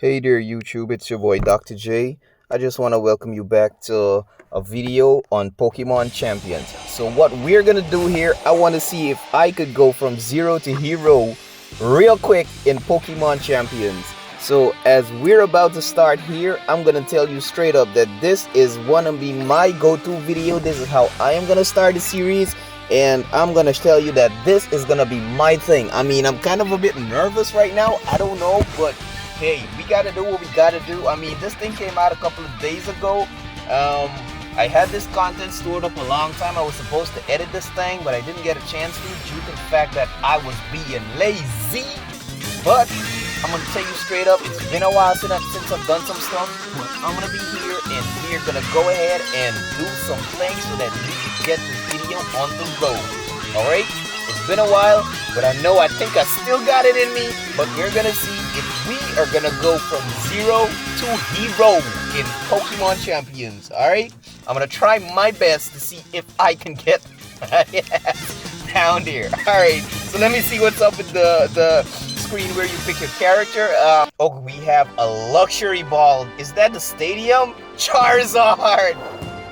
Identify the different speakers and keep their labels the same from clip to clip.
Speaker 1: Hey there YouTube, it's your boy Dr. J. I just want to welcome you back to a video on Pokemon Champions. So what we're gonna do here, I want to see if I could go from zero to hero real quick in Pokemon Champions. So as we're about to start here, I'm gonna tell you straight up that this is gonna be my go-to video. This is how I am gonna start the series, and I'm gonna tell you that this is gonna be my thing. I mean, I'm kind of a bit nervous right now, I don't know, but hey, we gotta do what we gotta do. I mean, this thing came out a couple of days ago. I had this content stored up a long time. I was supposed to edit this thing, but I didn't get a chance to due to the fact that I was being lazy. But I'm gonna tell you straight up, it's been a while since I've done some stuff, but I'm gonna be here and we're gonna go ahead and do some playing so that we can get this video on the road. Alright? It's been a while, but I think I still got it in me. But we're gonna see if we are gonna go from zero to hero in Pokemon Champions. Alright? I'm gonna try my best to see if I can get down there. Alright, so let me see what's up with the screen where you pick your character. Oh, we have a luxury ball. Is that the stadium? Charizard!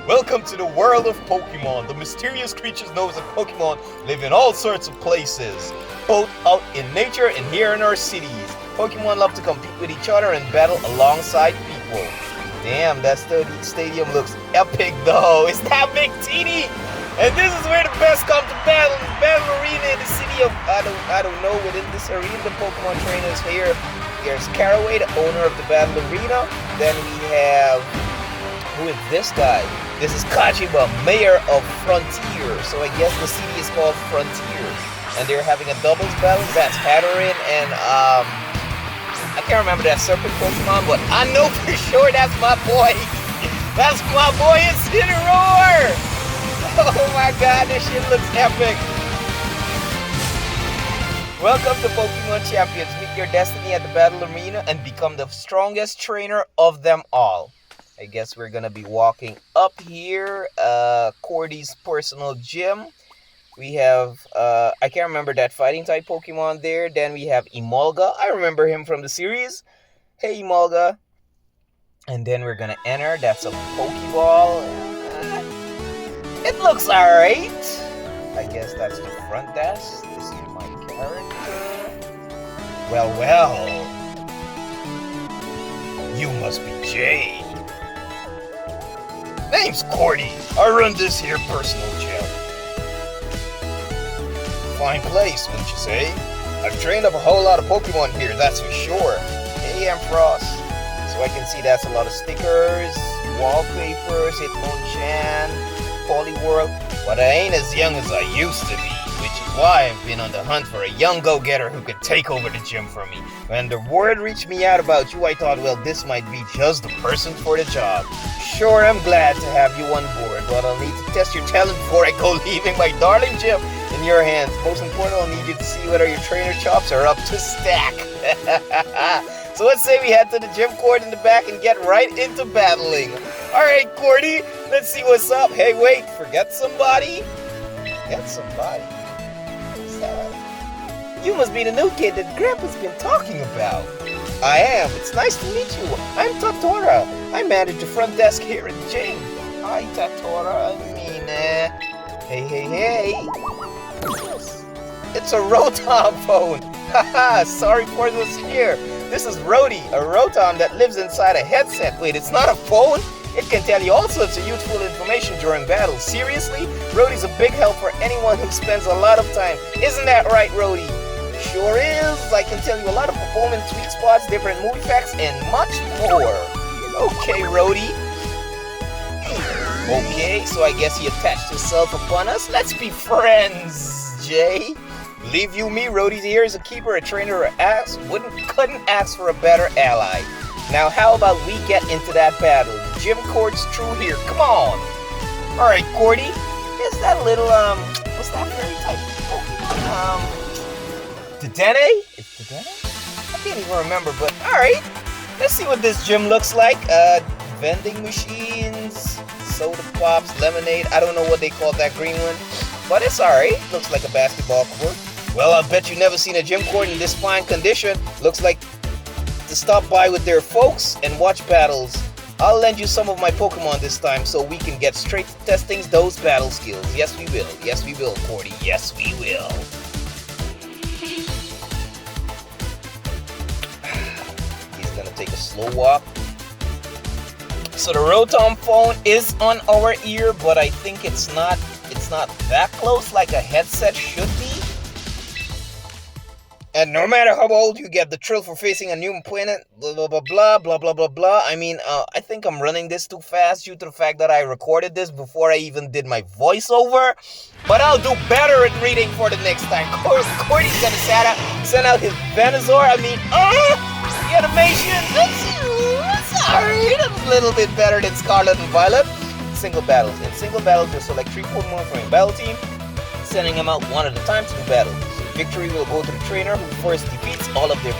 Speaker 1: Welcome to the world of Pokemon. The mysterious creatures known as Pokemon live in all sorts of places, both out in nature and here in our cities. Pokemon love to compete with each other and battle alongside people. Damn, that stadium looks epic though. Is that Big Teeny? And this is where the best come to battle. The battle arena in the city of, I don't know, within this arena, the Pokemon trainers here. There's Caraway, the owner of the battle arena. Then we have, who is this guy? This is Kajiba, mayor of Frontier. So I guess the city is called Frontier. And they're having a doubles battle. That's Hatterin and I can't remember that serpent Pokemon, but I know for sure that's my boy. That's my boy, Incineroar! Oh my god, this shit looks epic. Welcome to Pokemon Champions. Meet your destiny at the battle arena and become the strongest trainer of them all. I guess we're gonna be walking up here, Cordy's personal gym. We have, I can't remember that fighting type Pokemon there. Then we have Emolga. I remember him from the series. Hey, Emolga. And then we're gonna enter. That's a Pokeball. It looks alright. I guess that's the front desk. This is my character. Well. You must be Jay. Name's Cordy. I run this here personal gym. Fine place, wouldn't you say? I've trained up a whole lot of Pokemon here, that's for sure. Hey, Ampharos. So I can see that's a lot of stickers, wallpapers, Hitmonchan, Poliwhirl. But I ain't as young as I used to be, which is why I've been on the hunt for a young go-getter who could take over the gym for me. When the word reached me out about you, I thought, well, this might be just the person for the job. Sure, I'm glad to have you on board, but I'll need to test your talent before I go, leaving my darling gym in your hands. Most important, I'll need you to see whether your trainer chops are up to stack. So let's say we head to the gym court in the back and get right into battling. Alright, Cordy, let's see what's up. Hey, wait, forget somebody? Forget somebody? What's that? You must be the new kid that Grandpa's been talking about. I am. It's nice to meet you. I'm Tatora. I manage the front desk here at the gym. Hi, Tatora. Hey. It's a Rotom phone. Haha, sorry for the scare. This is Rody, a Rotom that lives inside a headset. Wait, it's not a phone? It can tell you all sorts of useful information during battle. Seriously? Rody's a big help for anyone who spends a lot of time. Isn't that right, Rody? Sure is. I can tell you a lot of performance sweet spots, different movie facts, and much more. Okay, Rody. Okay, so I guess he attached himself upon us. Let's be friends, Jay. Leave you me, Rody's here as a keeper, a trainer, couldn't ask for a better ally. Now, how about we get into that battle? The gym court's true here. Come on. All right, Cordy. Is that little what's that fairy type Pokemon? Dedenne? It's Dedenne? I can't even remember, but all right. Let's see what this gym looks like. Vending machines, soda pops, lemonade. I don't know what they call that green one, but it's all right. Looks like a basketball court. Well, I'll bet you've never seen a gym court in this fine condition. Looks like to stop by with their folks and watch battles. I'll lend you some of my Pokemon this time so we can get straight to testing those battle skills. Yes, we will. Yes, we will, Cordy. Yes, we will. He's gonna take a slow walk. So the Rotom phone is on our ear, but I think it's not that close like a headset should be. And no matter how old you get, the thrill for facing a new opponent, blah, blah, blah, blah, blah, blah, blah, blah. I mean, I think I'm running this too fast due to the fact that I recorded this before I even did my voiceover. But I'll do better at reading for the next time. Cordy's gonna send out his Venusaur. I mean, the animation, that's alright. It's a little bit better than Scarlet and Violet. Single battles. In single battles, you select 3 Pokemon from your battle team, sending them out one at a time to do battle. Victory will go to the trainer who first defeats all of their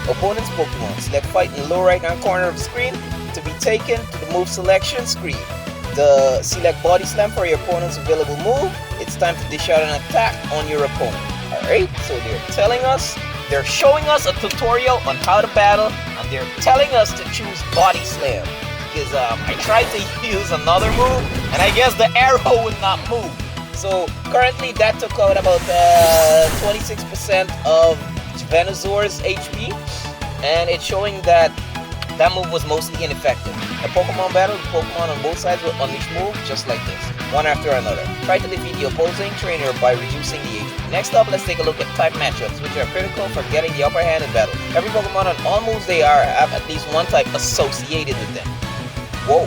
Speaker 1: opponent's Pokemon. Select fight in the lower right hand corner of the screen to be taken to the move selection screen. The select body slam for your opponent's available move. It's time to dish out an attack on your opponent. Alright, so they're showing us a tutorial on how to battle, and they're telling us to choose body slam. Because I tried to use another move, and I guess the arrow would not move. So currently that took out about 26% of Venusaur's HP, and it's showing that that move was mostly ineffective. A Pokemon battle, the Pokemon on both sides will unleash moves just like this, one after another. Try to defeat the opposing trainer by reducing the HP. Next up, let's take a look at type matchups, which are critical for getting the upper hand in battle. Every Pokemon on all moves they are have at least one type associated with them. Whoa,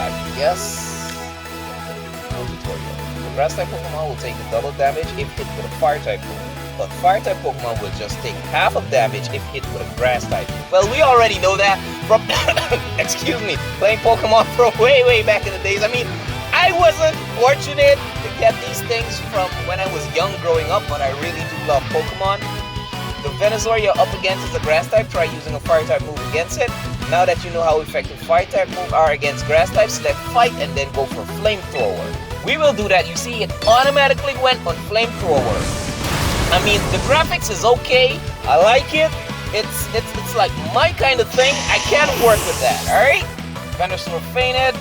Speaker 1: I guess no tutorial. Grass type Pokemon will take the double damage if hit with a fire type Pokemon, but fire type Pokemon will just take half of damage if hit with a grass type. Well, we already know that from excuse me, playing Pokemon from way back in the days. I mean, I wasn't fortunate to get these things from when I was young growing up, but I really do love Pokemon. The Venusaur you're up against is a grass type. Try using a fire type move against it. Now that you know how effective fire type moves are against grass types, select fight and then go for flamethrower. We will do that. You see, it automatically went on flamethrower. I mean, the graphics is okay. I like it. It's like my kind of thing. I can work with that. All right. Venusaur fainted.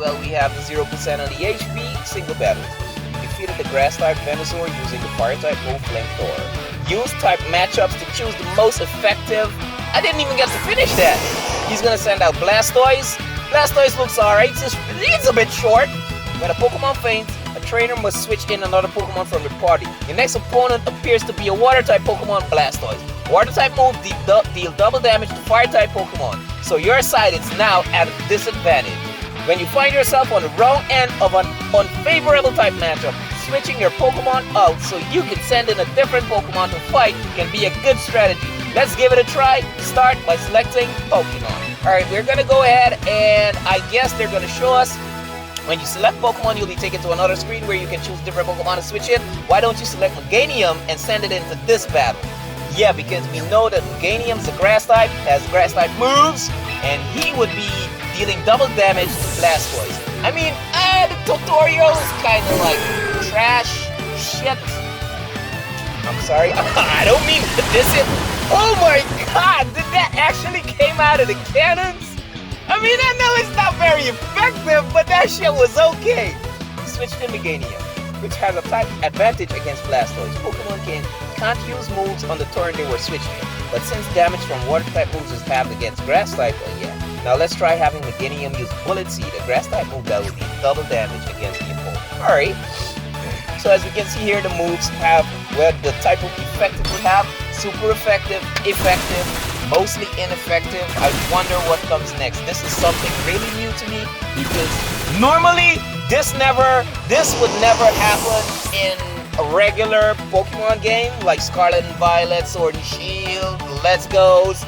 Speaker 1: Well, we have the 0% on the HP. Single battles. You defeated the grass type Venusaur using the fire type move flamethrower. Use type matchups to choose the most effective. I didn't even get to finish that. He's gonna send out Blastoise. Blastoise looks alright. It's a bit short. When a Pokemon faints, a trainer must switch in another Pokemon from your party. Your next opponent appears to be a Water-type Pokemon, Blastoise. Water-type moves deal double damage to Fire-type Pokemon, so your side is now at a disadvantage. When you find yourself on the wrong end of an unfavorable type matchup, switching your Pokemon out so you can send in a different Pokemon to fight can be a good strategy. Let's give it a try. Start by selecting Pokemon. Alright, we're gonna go ahead and I guess they're gonna show us when you select Pokemon, you'll be taken to another screen where you can choose different Pokemon to switch in. Why don't you select Meganium and send it into this battle? Yeah, because we know that Meganium's a grass type, has grass type moves, and he would be dealing double damage to Blastoise. I mean, the tutorial is kind of like trash shit. I'm sorry, I don't mean to diss it. Oh my god, did that actually came out of the cannons? I mean, I know it's not very effective, but that shit was okay. Switch to Meganium, which has a type advantage against Blastoise. Pokemon can't use moves on the turn they were switched in, but since damage from water type moves is halved against grass type, yeah. Now let's try having Meganium use Bullet Seed, a grass type move that will be double damage against the opponent. Alright, so as we can see here, the moves have, well, the type of effective we have, super effective, mostly ineffective. I wonder what comes next. This is something really new to me because normally this would never happen in a regular Pokemon game like Scarlet and Violet, Sword and Shield, Let's Go's,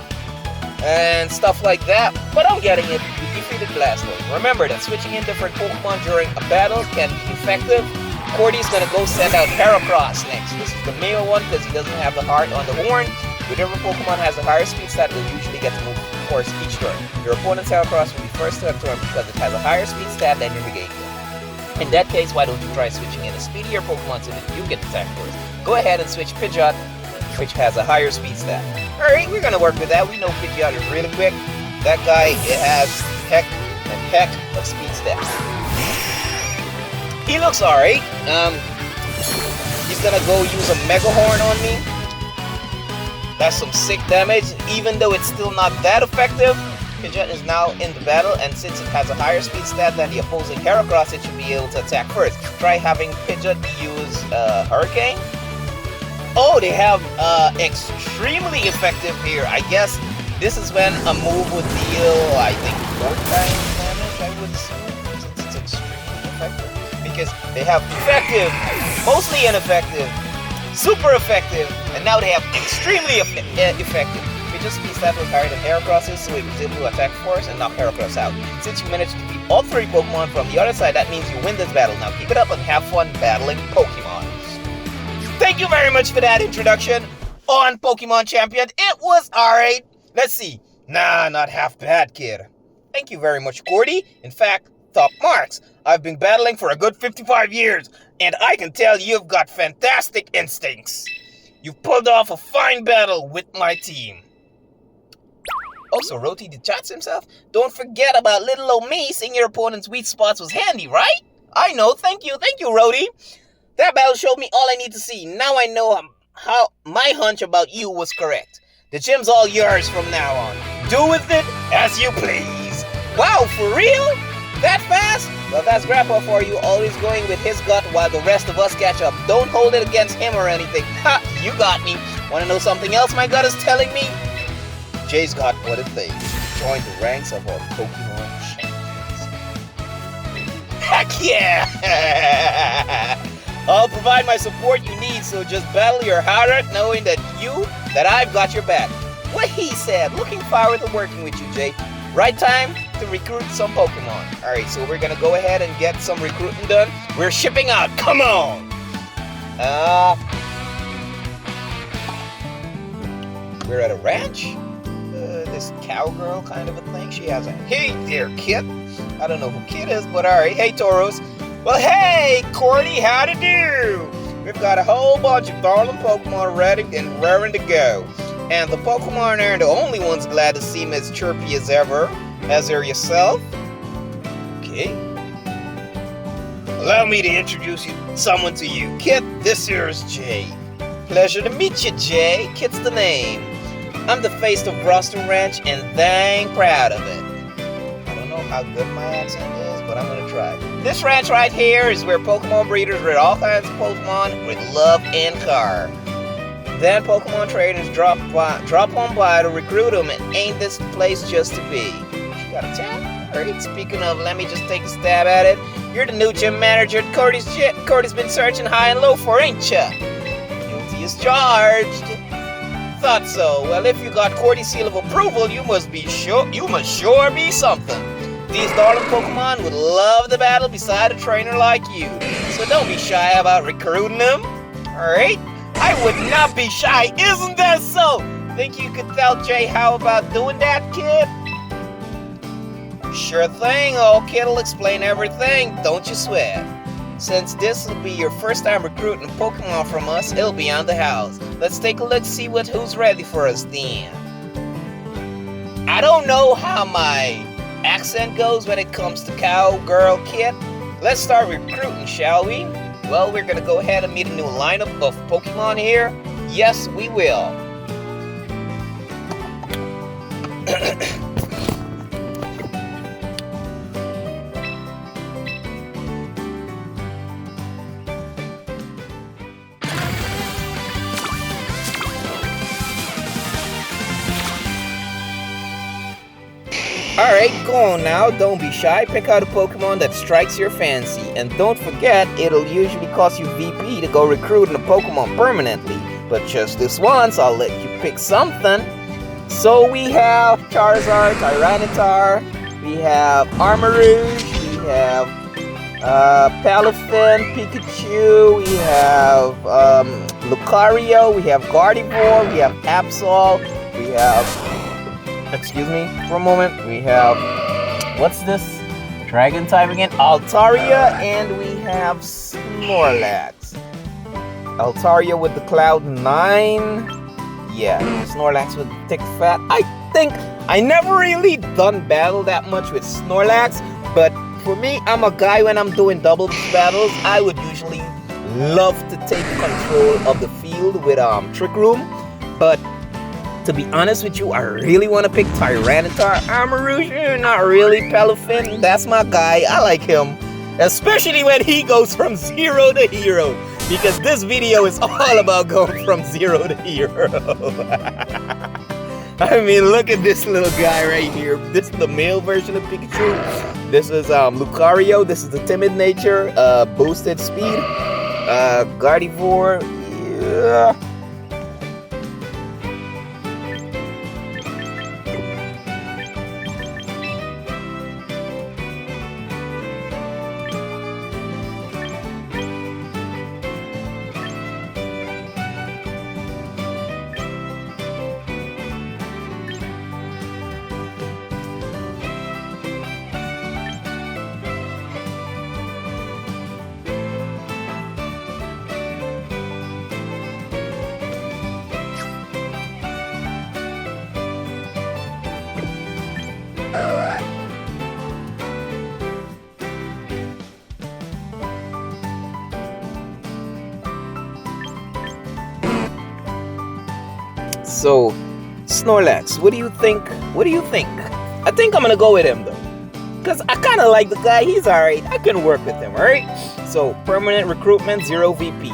Speaker 1: and stuff like that. But I'm getting it. You defeated Blastoise. Remember that switching in different Pokemon during a battle can be effective. Cordy's gonna go send out Heracross next. This is the male one because he doesn't have the heart on the horn. Whichever Pokemon has a higher speed stat will usually get to move course each turn. Your opponent's Heracross will be first to a turn because it has a higher speed stat than your Meganium. In that case, why don't you try switching in a speedier Pokemon so that you get attacked first? Go ahead and switch Pidgeot, which has a higher speed stat. Alright, we're gonna work with that. We know Pidgeot is really quick. That guy, it has heck of speed steps. He looks alright. He's gonna go use a Mega Horn on me. That's some sick damage, even though it's still not that effective. Pidgeot is now in the battle, and since it has a higher speed stat than the opposing Heracross, it should be able to attack first. Try having Pidgeot use Hurricane. Oh, they have extremely effective here. I guess this is when a move would deal, I think, 4 times damage, I would assume, since it's extremely effective. Because they have effective, mostly ineffective, super effective, and now they have extremely effective. Pidgeot's speed stat was higher than Heracross's, so it was able to attack first and knock Heracross out. Since you managed to beat all 3 Pokemon from the other side, that means you win this battle. Now keep it up and have fun battling Pokemon. Thank you very much for that introduction on Pokemon Champion. It was alright. Let's see. Nah, not half bad, kid. Thank you very much, Cordy. In fact, top marks. I've been battling for a good 55 years, and I can tell you've got fantastic instincts. You've pulled off a fine battle with my team. Also, Roti chats himself. Don't forget about little old me. Seeing your opponent's weak spots was handy, right? I know. Thank you, Roti. That battle showed me all I need to see. Now I know how my hunch about you was correct. The gym's all yours from now on. Do with it as you please. Wow, for real? That fast? Well, that's Grandpa for you, always going with his gut while the rest of us catch up. Don't hold it against him or anything. Ha! You got me. Want to know something else my gut is telling me? Jay's got what it takes to join the ranks of our Pokemon Champions. Heck yeah! I'll provide my support you need, so just battle your heart out knowing that I've got your back. What he said. Looking forward to working with you, Jay. Right time to recruit some Pokemon. Alright, so we're gonna go ahead and get some recruiting done. We're shipping out. Come on! We're at a ranch? This cowgirl kind of a thing. She has a, hey there, Kit. I don't know who Kit is, but alright. Hey, Tauros. Well, hey, Cordy, how to do? We've got a whole bunch of darling Pokemon ready and raring to go. And the Pokemon aren't the only ones glad to seem as chirpy as ever. As are yourself. Okay. Allow me to introduce someone to you. Kit, this here is Jay. Pleasure to meet you, Jay. Kit's the name. I'm the face of Ruston Ranch and dang proud of it. I don't know how good my accent is, but I'm gonna try. This ranch right here is where Pokemon breeders breed all kinds of Pokemon with love and care. Then Pokemon trainers drop on by to recruit them, and ain't this place just to be? You got a tap? Alright, speaking of, let me just take a stab at it. You're the new gym manager Cody's been searching high and low for, ain't ya? Guilty as charged. Thought so. Well, if you got Cordy's seal of approval, you must sure be something. These darling Pokemon would love the battle beside a trainer like you. So don't be shy about recruiting them. Alright? I would not be shy, isn't that so? Think you could tell Jay how about doing that, kid? Sure thing, old kid'll explain everything, don't you sweat. Since this will be your first time recruiting a Pokemon from us, it'll be on the house. Let's take a look, see who's ready for us then. I don't know how my accent goes when it comes to cowgirl kid. Let's start recruiting, shall we? Well, we're gonna go ahead and meet a new lineup of Pokemon here. Yes, we will. Alright, go on now, don't be shy, pick out a Pokemon that strikes your fancy. And don't forget, it'll usually cost you VP to go recruiting a Pokemon permanently. But just this once, I'll let you pick something. So we have Charizard, Tyranitar, we have Armarouge, we have Palafin, Pikachu, we have Lucario, we have Gardevoir, we have Absol, we have... Excuse me for a moment. We have, what's this? Dragon type again? Altaria, and we have Snorlax. Altaria with the Cloud 9. Yeah, Snorlax with thick fat. I think I never really done battle that much with Snorlax, but for me, I'm a guy when I'm doing doubles battles, I would usually love to take control of the field with Trick Room, but to be honest with you, I really want to pick Tyranitar, Amarusha, not really Pelifin. That's my guy. I like him, especially when he goes from 0 to hero, because this video is all about going from 0 to hero. I mean, look at this little guy right here. This is the male version of Pikachu. This is Lucario. This is the timid nature, boosted speed, Gardevoir. Yeah. So, Snorlax, what do you think? What do you think? I think I'm gonna go with him though, because I kind of like the guy. He's alright. I can work with him, alright? So, permanent recruitment, 0 VP.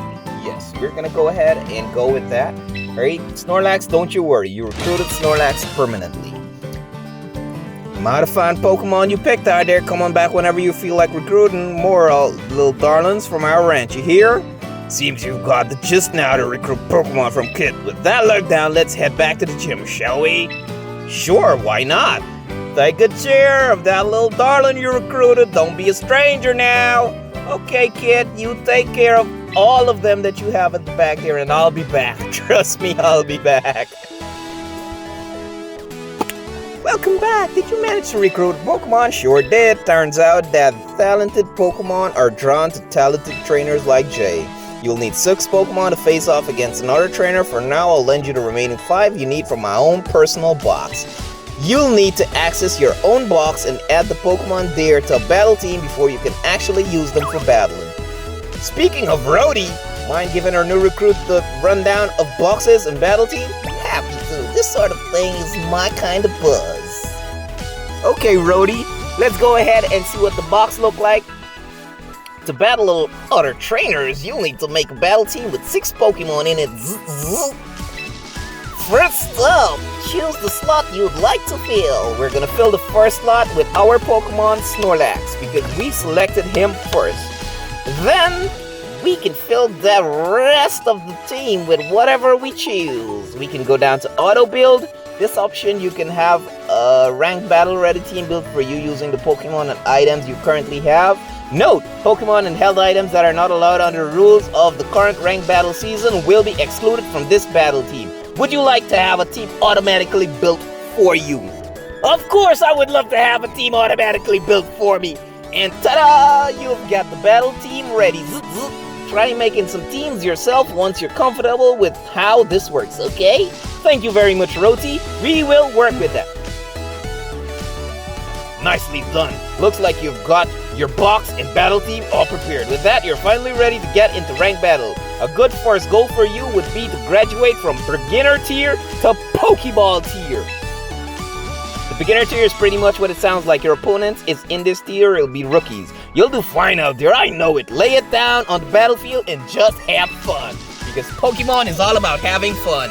Speaker 1: Yes, we're gonna go ahead and go with that. Alright, Snorlax, don't you worry. You recruited Snorlax permanently. Modifying Pokemon you picked out there. Come on back whenever you feel like recruiting more little darlings from our ranch. You hear? Seems you've got the gist now to recruit Pokemon from Kit. With that luck down, let's head back to the gym, shall we? Sure, why not? Take a chair of that little darling you recruited. Don't be a stranger now. Okay, Kit, you take care of all of them that you have at the back there, and I'll be back. Trust me, I'll be back. Welcome back. Did you manage to recruit Pokemon? Sure did. Turns out that talented Pokemon are drawn to talented trainers like Jay. You'll need 6 Pokemon to face off against another trainer. For now, I'll lend you the remaining 5 you need from my own personal box. You'll need to access your own box and add the Pokemon there to a battle team before you can actually use them for battling. Speaking of Rhodey, mind giving our new recruit the rundown of boxes and battle team? Happy to. This sort of thing is my kind of buzz. Okay, Rhodey, let's go ahead and see what the box look like. To battle other trainers, you'll need to make a battle team with 6 Pokemon in it. First up, choose the slot you'd like to fill. We're gonna fill the first slot with our Pokemon Snorlax because we selected him first. Then, we can fill the rest of the team with whatever we choose. We can go down to auto build. This option, you can have a ranked battle ready team built for you using the Pokemon and items you currently have. Note, Pokemon and held items that are not allowed under the rules of the current ranked battle season will be excluded from this battle team. Would you like to have a team automatically built for you? Of course I would love to have a team automatically built for me. And ta-da! You've got the battle team ready. Try making some teams yourself once you're comfortable with how this works, okay? Thank you very much, Roti. We will work with that. Nicely done. Looks like you've got your box and battle team all prepared. With that, you're finally ready to get into ranked battle. A good first goal for you would be to graduate from beginner tier to Pokeball tier. The beginner tier is pretty much what it sounds like. Your opponents is in this tier, it'll be rookies. You'll do fine out there, I know it. Lay it down on the battlefield and just have fun. Because Pokemon is all about having fun.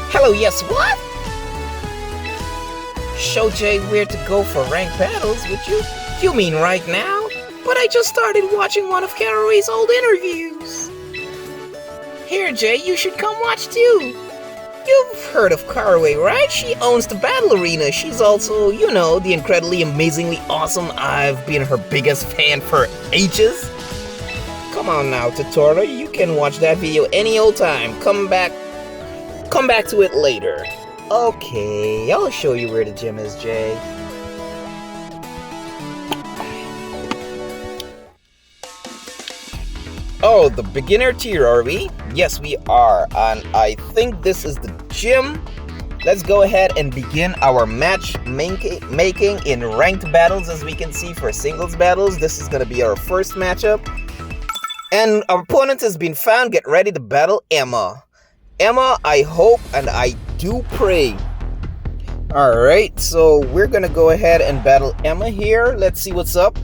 Speaker 1: Hello, yes, what? Show Jay where to go for ranked battles, would you? You mean right now? But I just started watching one of Caraway's old interviews. Here, Jay, you should come watch too. You've heard of Caraway, right? She owns the Battle Arena. She's also, you know, the incredibly, amazingly awesome. I've been her biggest fan for ages. Come on now, Totoro. You can watch that video any old time. Come back to it later. Okay, I'll show you where the gym is, Jay. Oh, the beginner tier, are we? Yes, we are. And I think this is the gym. Let's go ahead and begin our match making in ranked battles. As we can see, for singles battles, this is going to be our first matchup. And our opponent has been found. Get ready to battle Emma. Emma, I hope and I do pray. Alright, so we're going to go ahead and battle Emma here. Let's see what's up.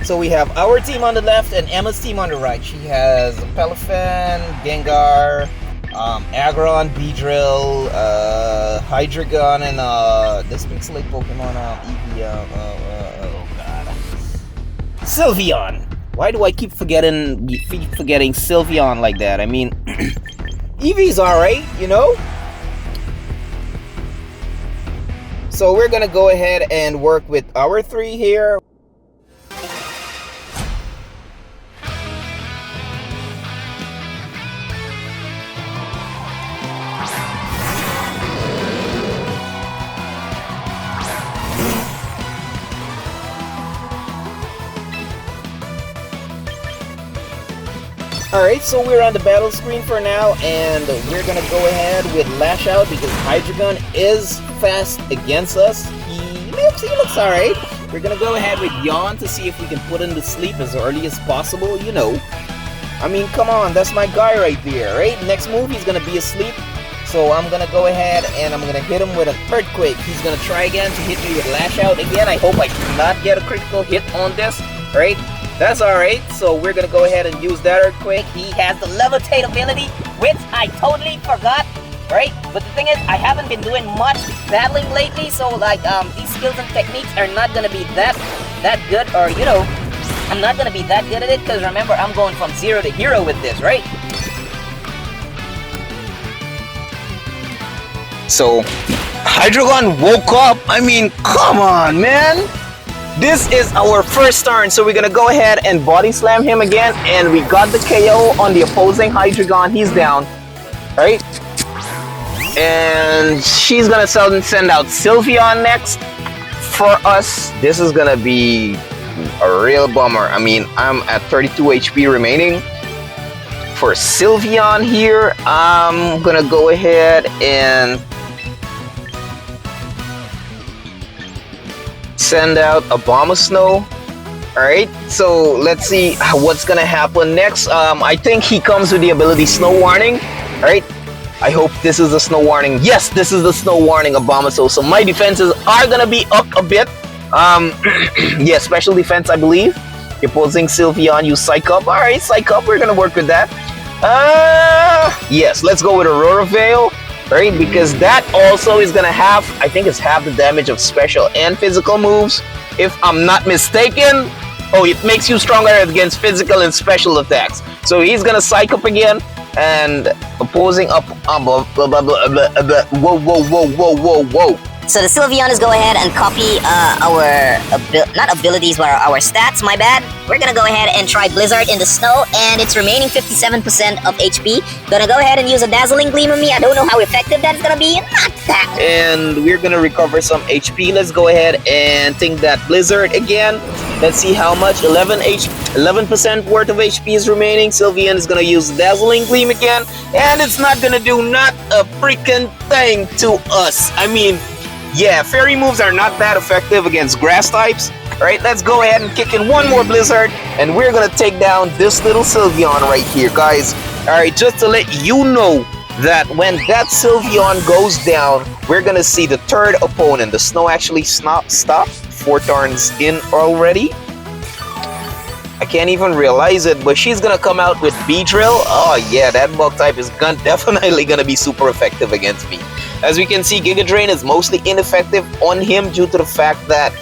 Speaker 1: So we have our team on the left and Emma's team on the right. She has Peliphan, Gengar, Aggron, Beedrill, Hydreigon, and this pixelate Pokemon, Eevee, oh god, Sylveon. Why do I keep forgetting Sylveon like that? I mean, Eevee's alright, you know? So we're gonna go ahead and work with our three here. Alright, so we're on the battle screen for now, and we're gonna go ahead with Lash Out because Hydreigon is fast against us. He looks alright. We're gonna go ahead with Yawn to see if we can put him to sleep as early as possible, you know. I mean, come on, that's my guy right there, right? Next move, he's gonna be asleep. So I'm gonna go ahead and I'm gonna hit him with an Earthquake. He's gonna try again to hit me with Lash Out again. I hope I do not get a critical hit on this, right? That's alright, so we're gonna go ahead and use that Earthquake. He has the Levitate ability, which I totally forgot, right? But the thing is, I haven't been doing much battling lately, so like, these skills and techniques are not gonna be that good, or you know, I'm not gonna be that good at it, because remember, I'm going from 0 to hero with this, right? So, Hydreigon woke up. I mean, come on, man! This is our first turn, so we're gonna go ahead and body slam him again, and we got the KO on the opposing Hydreigon. He's down, right? And she's gonna send out Sylveon next for us. This is gonna be a real bummer. I mean, I'm at 32 HP remaining. For Sylveon here, I'm gonna go ahead and send out Abomasnow. Alright, so let's see what's gonna happen next. I think he comes with the ability Snow Warning. Alright, I hope this is a Snow Warning. Yes, this is the Snow Warning Abomasnow. So my defenses are gonna be up a bit. Yeah, special defense, I believe. The opposing Sylveon, use Psych Up. Alright, Psych Up, we're gonna work with that. Yes, let's go with Aurora Veil. Right, because that also is gonna have, I think it's half the damage of special and physical moves, if I'm not mistaken. Oh, it makes you stronger against physical and special attacks. So he's gonna Psych Up again, and opposing up, whoa.
Speaker 2: So the Sylveon go ahead and copy our, not abilities, but our stats, my bad. We're gonna go ahead and try Blizzard in the snow, and it's remaining 57% of HP. Gonna go ahead and use a Dazzling Gleam on me. I don't know how effective that's gonna be. Not that.
Speaker 1: And we're gonna recover some HP. Let's go ahead and think that Blizzard again. Let's see how much. 11% worth of HP is remaining. Sylveon is gonna use Dazzling Gleam again, and it's not gonna do not a freaking thing to us. I mean, yeah, fairy moves are not that effective against grass types. Alright, let's go ahead and kick in one more Blizzard, and we're gonna take down this little Sylveon right here, guys. Alright, just to let you know that when that Sylveon goes down, we're gonna see the third opponent. The snow actually stopped 4 turns in already. I can't even realize it, but she's gonna come out with Beedrill. Oh yeah, that bug type is definitely gonna be super effective against me. As we can see, Giga Drain is mostly ineffective on him due to the fact that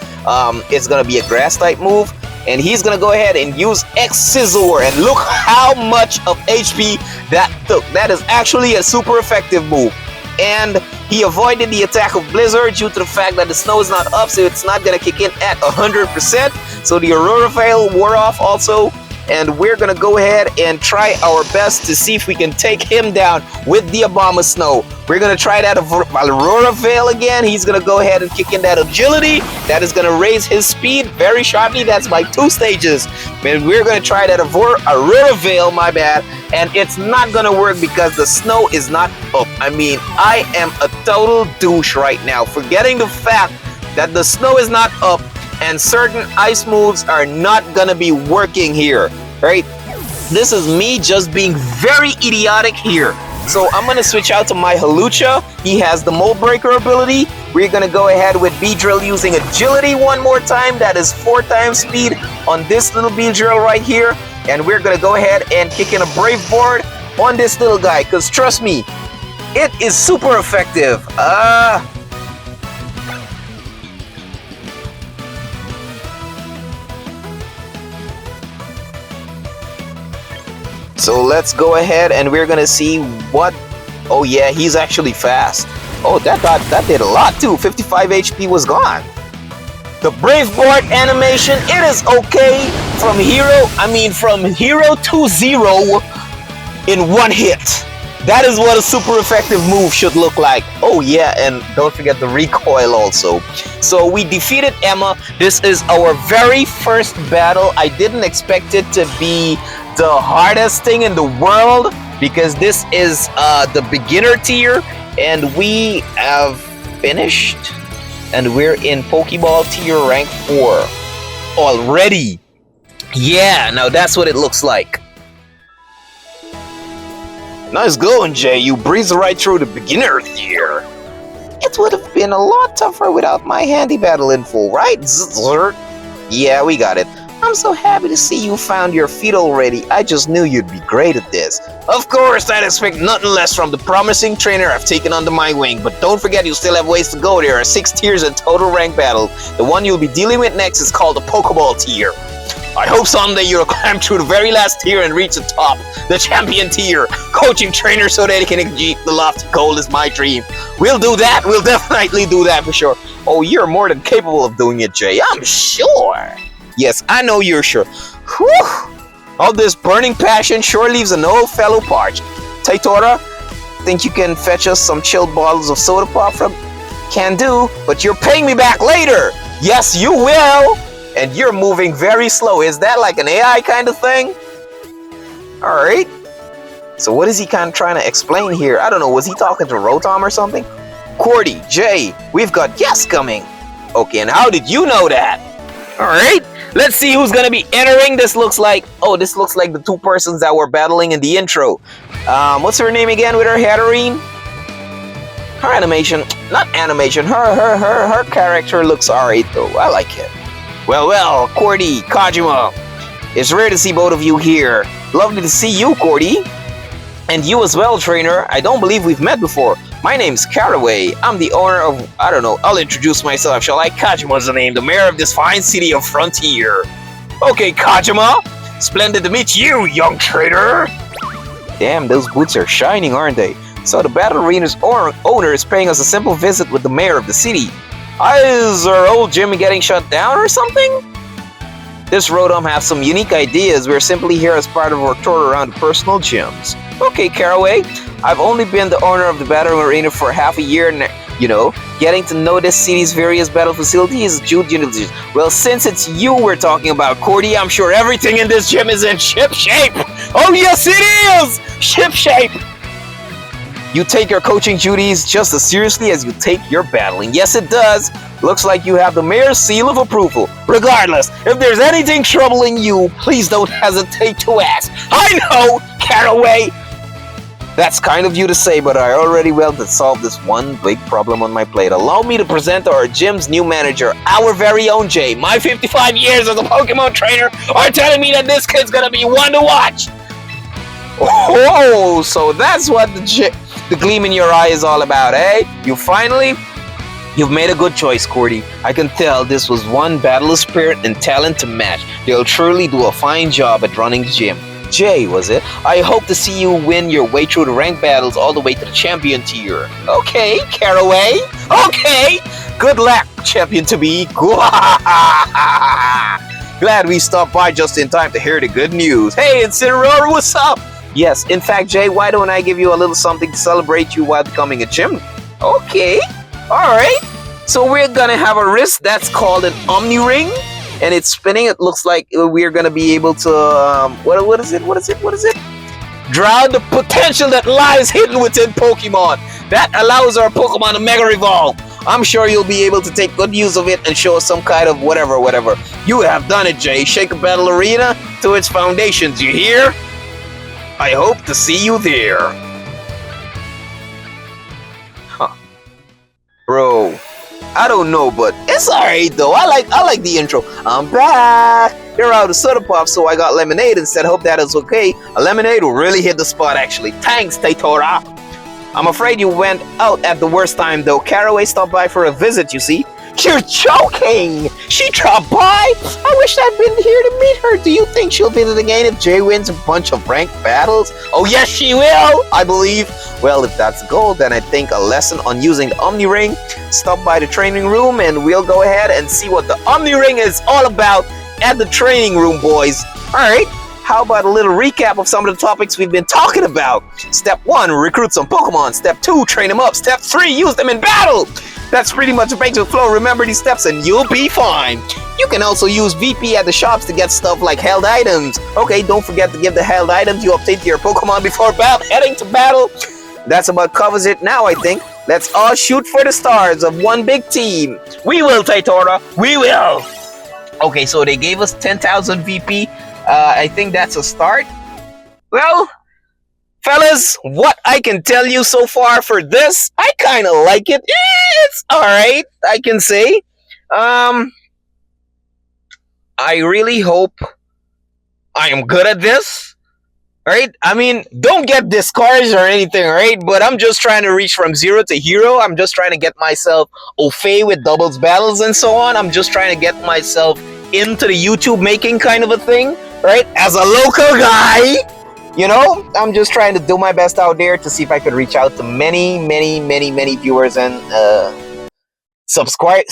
Speaker 1: it's gonna be a grass type move, and he's gonna go ahead and use X-Scissor, and look how much of HP that took. That is actually a super effective move. And he avoided the attack of Blizzard due to the fact that the snow is not up, so it's not gonna kick in at 100%. So the Aurora Veil wore off also, and we're gonna go ahead and try our best to see if we can take him down with the Obama Snow. We're gonna try that Aurora Veil again. He's gonna go ahead and kick in that agility. That is gonna raise his speed very sharply. That's by 2 stages. And we're gonna try that Aurora Veil, my bad. And it's not gonna work because the snow is not up. I mean, I am a total douche right now, forgetting the fact that the snow is not up and certain ice moves are not gonna be working here, right? This is me just being very idiotic here. So I'm gonna switch out to my Halucha. He has the Mold Breaker ability. We're gonna go ahead with Beedrill using agility one more time. That is 4 times speed on this little Beedrill right here. And we're gonna go ahead and kick in a Brave Board on this little guy, because trust me, it is super effective. So let's go ahead and we're gonna see what. Oh yeah, he's actually fast. Oh, that did a lot too. 55 HP was gone. The Brave Board animation, it is okay from hero to 0 in 1 hit. That is what a super effective move should look like. Oh yeah, and don't forget the recoil also. So we defeated Emma. This is our very first battle. I didn't expect it to be the hardest thing in the world because this is the beginner tier, and we have finished, and we're in Pokeball tier rank 4 already. Yeah, now that's what it looks like. Nice going, Jay. You breezed right through the beginner tier. It would have been a lot tougher without my handy battle info, right? Yeah, we got it. I'm so happy to see you found your feet already. I just knew you'd be great at this. Of course, I'd expect nothing less from the promising trainer I've taken under my wing, but don't forget you still have ways to go. There are 6 tiers in total rank battle. The one you'll be dealing with next is called the Pokeball tier. I hope someday you'll climb through the very last tier and reach the top, the champion tier. Coaching trainers so they can achieve the lofty goal is my dream. We'll do that. We'll definitely do that for sure. Oh, you're more than capable of doing it, Jay. I'm sure. Yes, I know you're sure. Whew! All this burning passion sure leaves an old fellow parched. Taitora, think you can fetch us some chilled bottles of soda pop from? Can do, but you're paying me back later. Yes, you will. And you're moving very slow. Is that like an AI kind of thing? Alright. So what is he kind of trying to explain here? I don't know. Was he talking to Rotom or something? Cordy, Jay, we've got guests coming. Okay, and how did you know that? Alright. Let's see who's gonna be entering. This looks like the 2 persons that were battling in the intro. What's her name again with her Hatterene? Her animation, not animation, her character looks alright though. I like it. Well, Cordy, Kajima. It's rare to see both of you here. Lovely to see you, Cordy. And you as well, trainer. I don't believe we've met before. My name's Caraway. I'm the owner of, I don't know, I'll introduce myself, shall I? Kajima's the name, the mayor of this fine city of Frontier. Okay, Kajima. Splendid to meet you, young trader. Damn, those boots are shining, aren't they? So the Battle Arena's owner is paying us a simple visit with the mayor of the city. Is our old gym getting shut down or something? This Rotom has some unique ideas. We're simply here as part of our tour around the personal gyms. Okay, Caraway. I've only been the owner of the Battle Arena for half a year now. You know, getting to know this city's various battle facilities is due diligence. Well, since it's you we're talking about, Cordy, I'm sure everything in this gym is in ship shape. Oh, yes, it is! Ship shape! You take your coaching duties just as seriously as you take your battling. Yes, it does. Looks like you have the mayor's seal of approval. Regardless, if there's anything troubling you, please don't hesitate to ask. I know, Caraway! That's kind of you to say, but I already well to solve this one big problem on my plate. Allow me to present our gym's new manager, our very own Jay. My 55 years as a Pokemon trainer are telling me that this kid's gonna be one to watch. Oh, so that's what the gleam in your eye is all about, eh? You've made a good choice, Cordy. I can tell this was one battle of spirit and talent to match. You'll truly do a fine job at running the gym. Jay, was it? I hope to see you win your way through the rank battles all the way to the champion tier. Okay, Caraway. Okay. Good luck, champion to be. Glad we stopped by just in time to hear the good news. Hey, Incineroar, what's up? Yes, in fact, Jay, why don't I give you a little something to celebrate you while becoming a gym? Okay, alright. So we're gonna have a wrist that's called an Omni Ring, and it's spinning. It looks like we're gonna be able to, what is it? Draw the potential that lies hidden within Pokemon. That allows our Pokemon to Mega Evolve. I'm sure you'll be able to take good use of it and show us some kind of whatever. You have done it, Jay. Shake a Battle Arena to its foundations, you hear? I hope to see you there. Huh. Bro, I don't know, but it's alright though. I like the intro. I'm back. You're out of soda pop, so I got lemonade instead. Hope that is okay. A lemonade will really hit the spot, actually. Thanks, Taitora. I'm afraid you went out at the worst time, though. Caraway stopped by for a visit, you see. You're joking! She dropped by? I wish I'd been here to meet her. Do you think she'll visit again if Jay wins a bunch of ranked battles? Oh, yes, she will, I believe. Well, if that's the goal, then I think a lesson on using the Omni Ring. Stop by the training room, and we'll go ahead and see what the Omni Ring is all about at the training room, boys. Alright, how about a little recap of some of the topics we've been talking about? Step 1, recruit some Pokemon. Step 2, train them up. Step 3, use them in battle. That's pretty much a basic flow. Remember these steps and you'll be fine. You can also use VP at the shops to get stuff like held items. Okay, don't forget to give the held items you obtained to your Pokemon before heading to battle. That's about covers it now, I think. Let's all shoot for the stars of one big team. We will, Taitora. We will. Okay, so they gave us 10,000 VP. I think that's a start. Well, fellas, what I can tell you so far for this, I kind of like it. It's alright, I can say. I really hope I am good at this. Right? I mean, don't get discouraged or anything, right? But I'm just trying to reach from 0 to hero. I'm just trying to get myself au fait with doubles battles and so on. I'm just trying to get myself into the YouTube making kind of a thing, right? As a local guy, you know, I'm just trying to do my best out there to see if I could reach out to many viewers and subscribe.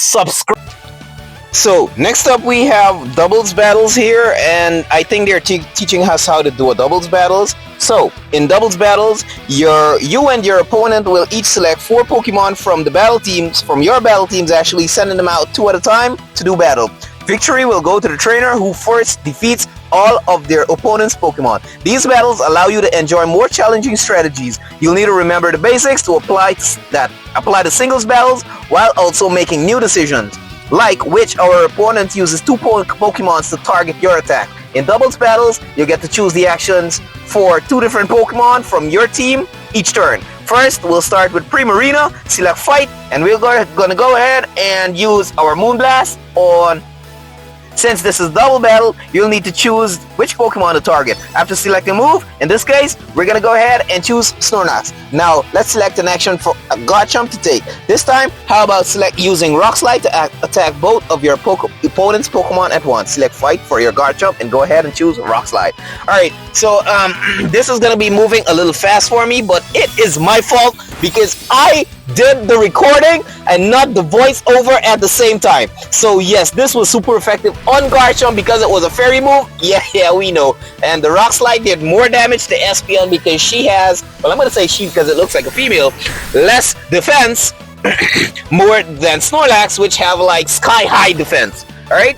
Speaker 1: So next up we have doubles battles here, and I think they're teaching us how to do a doubles battles. So in doubles battles, you and your opponent will each select 4 Pokemon from the battle teams, from your battle teams actually, sending them out 2 at a time to do battle. Victory will go to the trainer who first defeats all of their opponent's Pokemon. These battles allow you to enjoy more challenging strategies. You'll need to remember the basics to apply the singles battles while also making new decisions, like which our opponent uses 2 Pokemons to target your attack. In doubles battles, you get to choose the actions for 2 different Pokemon from your team each turn. First, we'll start with Primarina, select Fight, and we're gonna go ahead and use our Moonblast on. Since this is double battle, you'll need to choose which Pokemon to target. After selecting a move, in this case, we're gonna go ahead and choose Snorlax. Now, let's select an action for a Garchomp to take. This time, how about using Rock Slide to attack both of your opponent's Pokemon at once. Select Fight for your Garchomp and go ahead and choose Rock Slide. Alright, so this is gonna be moving a little fast for me, but it is my fault because I did the recording and not the voiceover at the same time. So yes, this was super effective on Garchomp because it was a fairy move. Yeah, we know. And the Rock Slide did more damage to Espeon because she has, well, I'm gonna say she because it looks like a female, less defense more than Snorlax, which have like sky-high defense. Alright?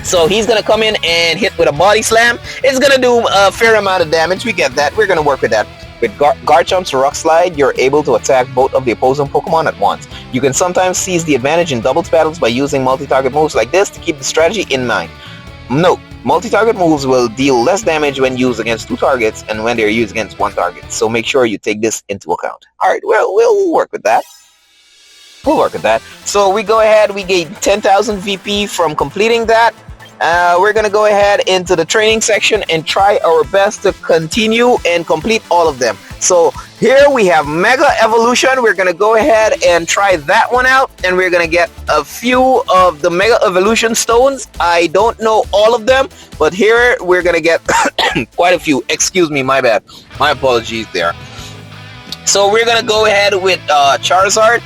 Speaker 1: So he's gonna come in and hit with a body slam. It's gonna do a fair amount of damage. We get that. We're gonna work with that. With Garchomp's Rock Slide, you're able to attack both of the opposing Pokemon at once. You can sometimes seize the advantage in doubles battles by using multi-target moves like this to keep the strategy in mind. Note, multi-target moves will deal less damage when used against 2 targets and when they're used against 1 target. So make sure you take this into account. Alright, well, we'll work with that. So we go ahead, we gain 10,000 VP from completing that. We're gonna go ahead into the training section and try our best to continue and complete all of them. So here we have Mega Evolution. We're gonna go ahead and try that one out, and we're gonna get a few of the Mega Evolution stones. I don't know all of them, but here we're gonna get quite a few. Excuse me, my bad. My apologies there. So we're gonna go ahead with Charizard.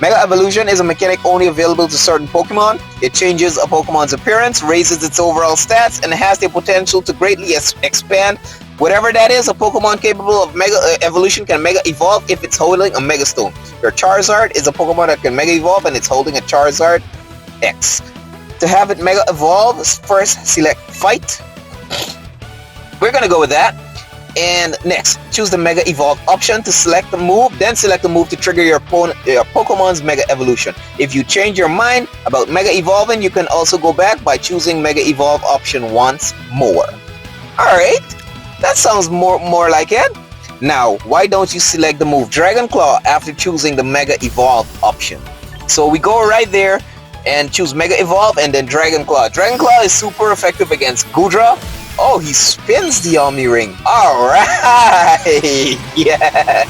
Speaker 1: Mega Evolution is a mechanic only available to certain Pokemon. It changes a Pokemon's appearance, raises its overall stats, and has the potential to greatly expand whatever that is. A Pokemon capable of Mega Evolution can Mega Evolve if it's holding a Mega Stone. Your Charizard is a Pokemon that can Mega Evolve and it's holding a Charizard X. To have it Mega Evolve, first select Fight. We're gonna go with that. And next, choose the Mega Evolve option to select the move, then select the move to trigger your Pokemon's Mega Evolution. If you change your mind about Mega Evolving, you can also go back by choosing Mega Evolve option once more. Alright, that sounds more like it. Now, why don't you select the move Dragon Claw after choosing the Mega Evolve option? So we go right there and choose Mega Evolve and then Dragon Claw. Dragon Claw is super effective against Goodra. Oh, he spins the Omni Ring. Alright! Yeah!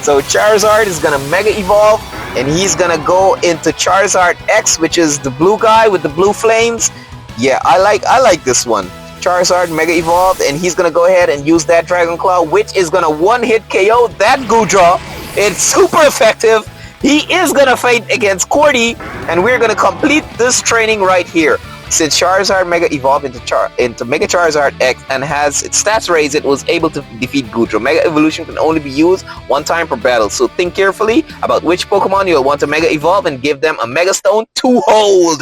Speaker 1: So Charizard is gonna Mega Evolve and he's gonna go into Charizard X, which is the blue guy with the blue flames. Yeah, I like this one. Charizard Mega Evolved and he's gonna go ahead and use that Dragon Claw, which is gonna one-hit KO that Goodra. It's super effective. He is gonna fight against Cordy and we're gonna complete this training right here. Since Charizard Mega Evolved into Mega Charizard X and has its stats raised, it was able to defeat Goodra. Mega Evolution can only be used one time per battle, so think carefully about which Pokemon you'll want to Mega Evolve and give them a Mega Stone to hold.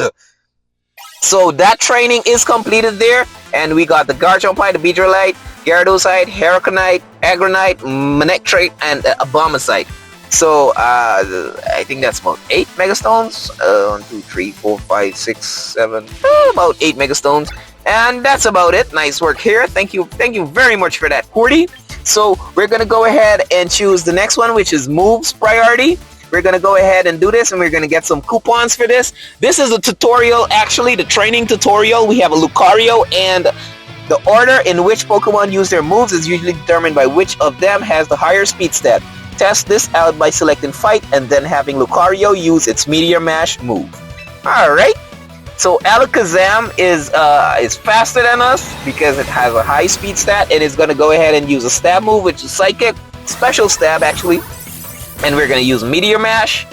Speaker 1: So that training is completed there, and we got the Garchomp, the Beedrillite, Gyarados, Heraconite, Agronite, Manectrate, and Abomasite. So I think that's about 8 Megastones. 1, 2, 3, 4, 5, 6, 7. About 8 Megastones, and that's about it. Nice work here. Thank you very much for that, Cordy. So we're gonna go ahead and choose the next one, which is Moves Priority. We're gonna go ahead and do this, and we're gonna get some coupons for this. This is a tutorial, actually, the training tutorial. We have a Lucario, and the order in which Pokemon use their moves is usually determined by which of them has the higher speed stat. Test this out by selecting Fight and then having Lucario use its Meteor Mash move. Alright, so Alakazam is faster than us because it has a high speed stat, and it's going to go ahead and use a stab move, which is Psychic, special stab actually, and we're going to use Meteor Mash.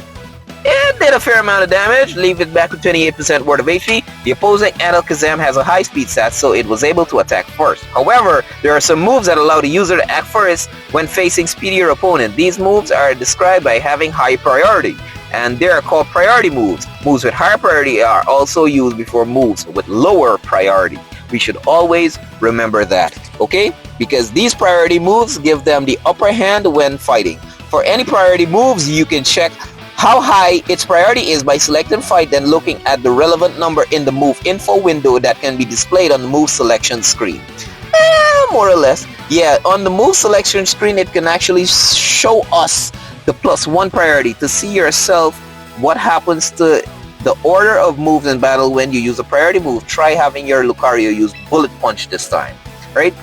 Speaker 1: It did a fair amount of damage, leave it back with 28% worth of HP. The opposing Alakazam has a high speed stat, so it was able to attack first. However, there are some moves that allow the user to act first when facing speedier opponent. These moves are described by having high priority, and they are called priority moves. Moves with higher priority are also used before moves with lower priority. We should always remember that, okay? Because these priority moves give them the upper hand when fighting. For any priority moves, you can check how high its priority is by selecting Fight, then looking at the relevant number in the move info window that can be displayed on the move selection screen. More or less. Yeah, on the move selection screen, it can actually show us the +1 priority to see yourself what happens to the order of moves in battle when you use a priority move. Try having your Lucario use Bullet Punch this time, right?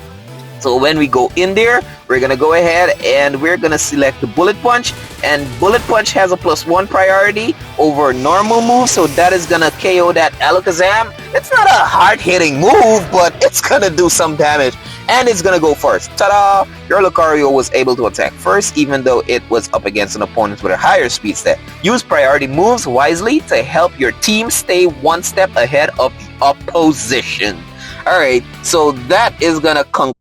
Speaker 1: So when we go in there, we're gonna go ahead and we're gonna select the Bullet Punch, and Bullet Punch has a +1 priority over normal move, so that is gonna KO that Alakazam. It's not a hard-hitting move, but it's gonna do some damage, and it's gonna go first. Ta-da! Your Lucario was able to attack first, even though it was up against an opponent with a higher speed stat. Use priority moves wisely to help your team stay one step ahead of the opposition. Alright, so that is gonna conclude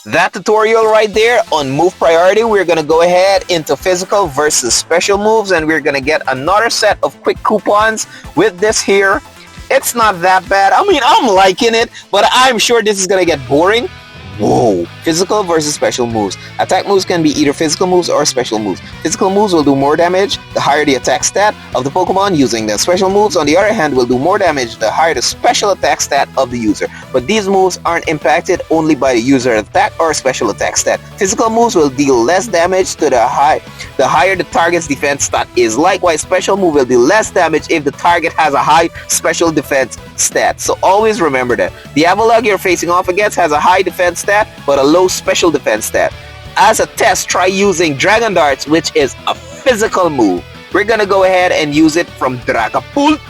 Speaker 1: that tutorial right there on move priority. We're gonna go ahead into physical versus special moves, and we're gonna get another set of quick coupons with this here. It's not that bad. I mean, I'm liking it, but I'm sure this is gonna get boring. Whoa. Physical versus special moves. Attack moves can be either physical moves or special moves. Physical moves will do more damage the higher the attack stat of the Pokemon using them. Special moves, on the other hand, will do more damage the higher the special attack stat of the user. But these moves aren't impacted only by the user attack or special attack stat. Physical moves will deal less damage to the higher the target's defense stat is. Likewise, special move will deal less damage if the target has a high special defense stat. So always remember that. The Avalugg you're facing off against has a high defense stat but a low special defense stat. As a test, try using Dragon Darts, which is a physical move. We're gonna go ahead and use it from Dragapult.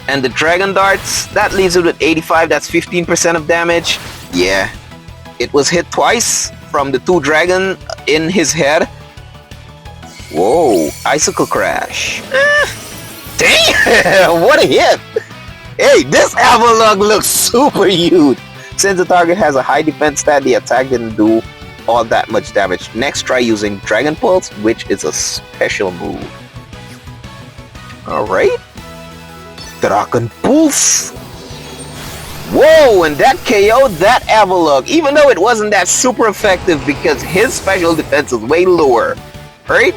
Speaker 1: And the Dragon Darts, that leaves it with 85, that's 15% of damage. Yeah, it was hit twice from the 2 dragon in his head. Whoa, Icicle Crash. Damn, what a hit! Hey, this Avalugg looks super huge. Since the target has a high defense stat, the attack didn't do all that much damage. Next, try using Dragon Pulse, which is a special move. Alright. Dragon Pulse. Whoa, and that KO'd that Avalugg, even though it wasn't that super effective because his special defense is way lower. Right?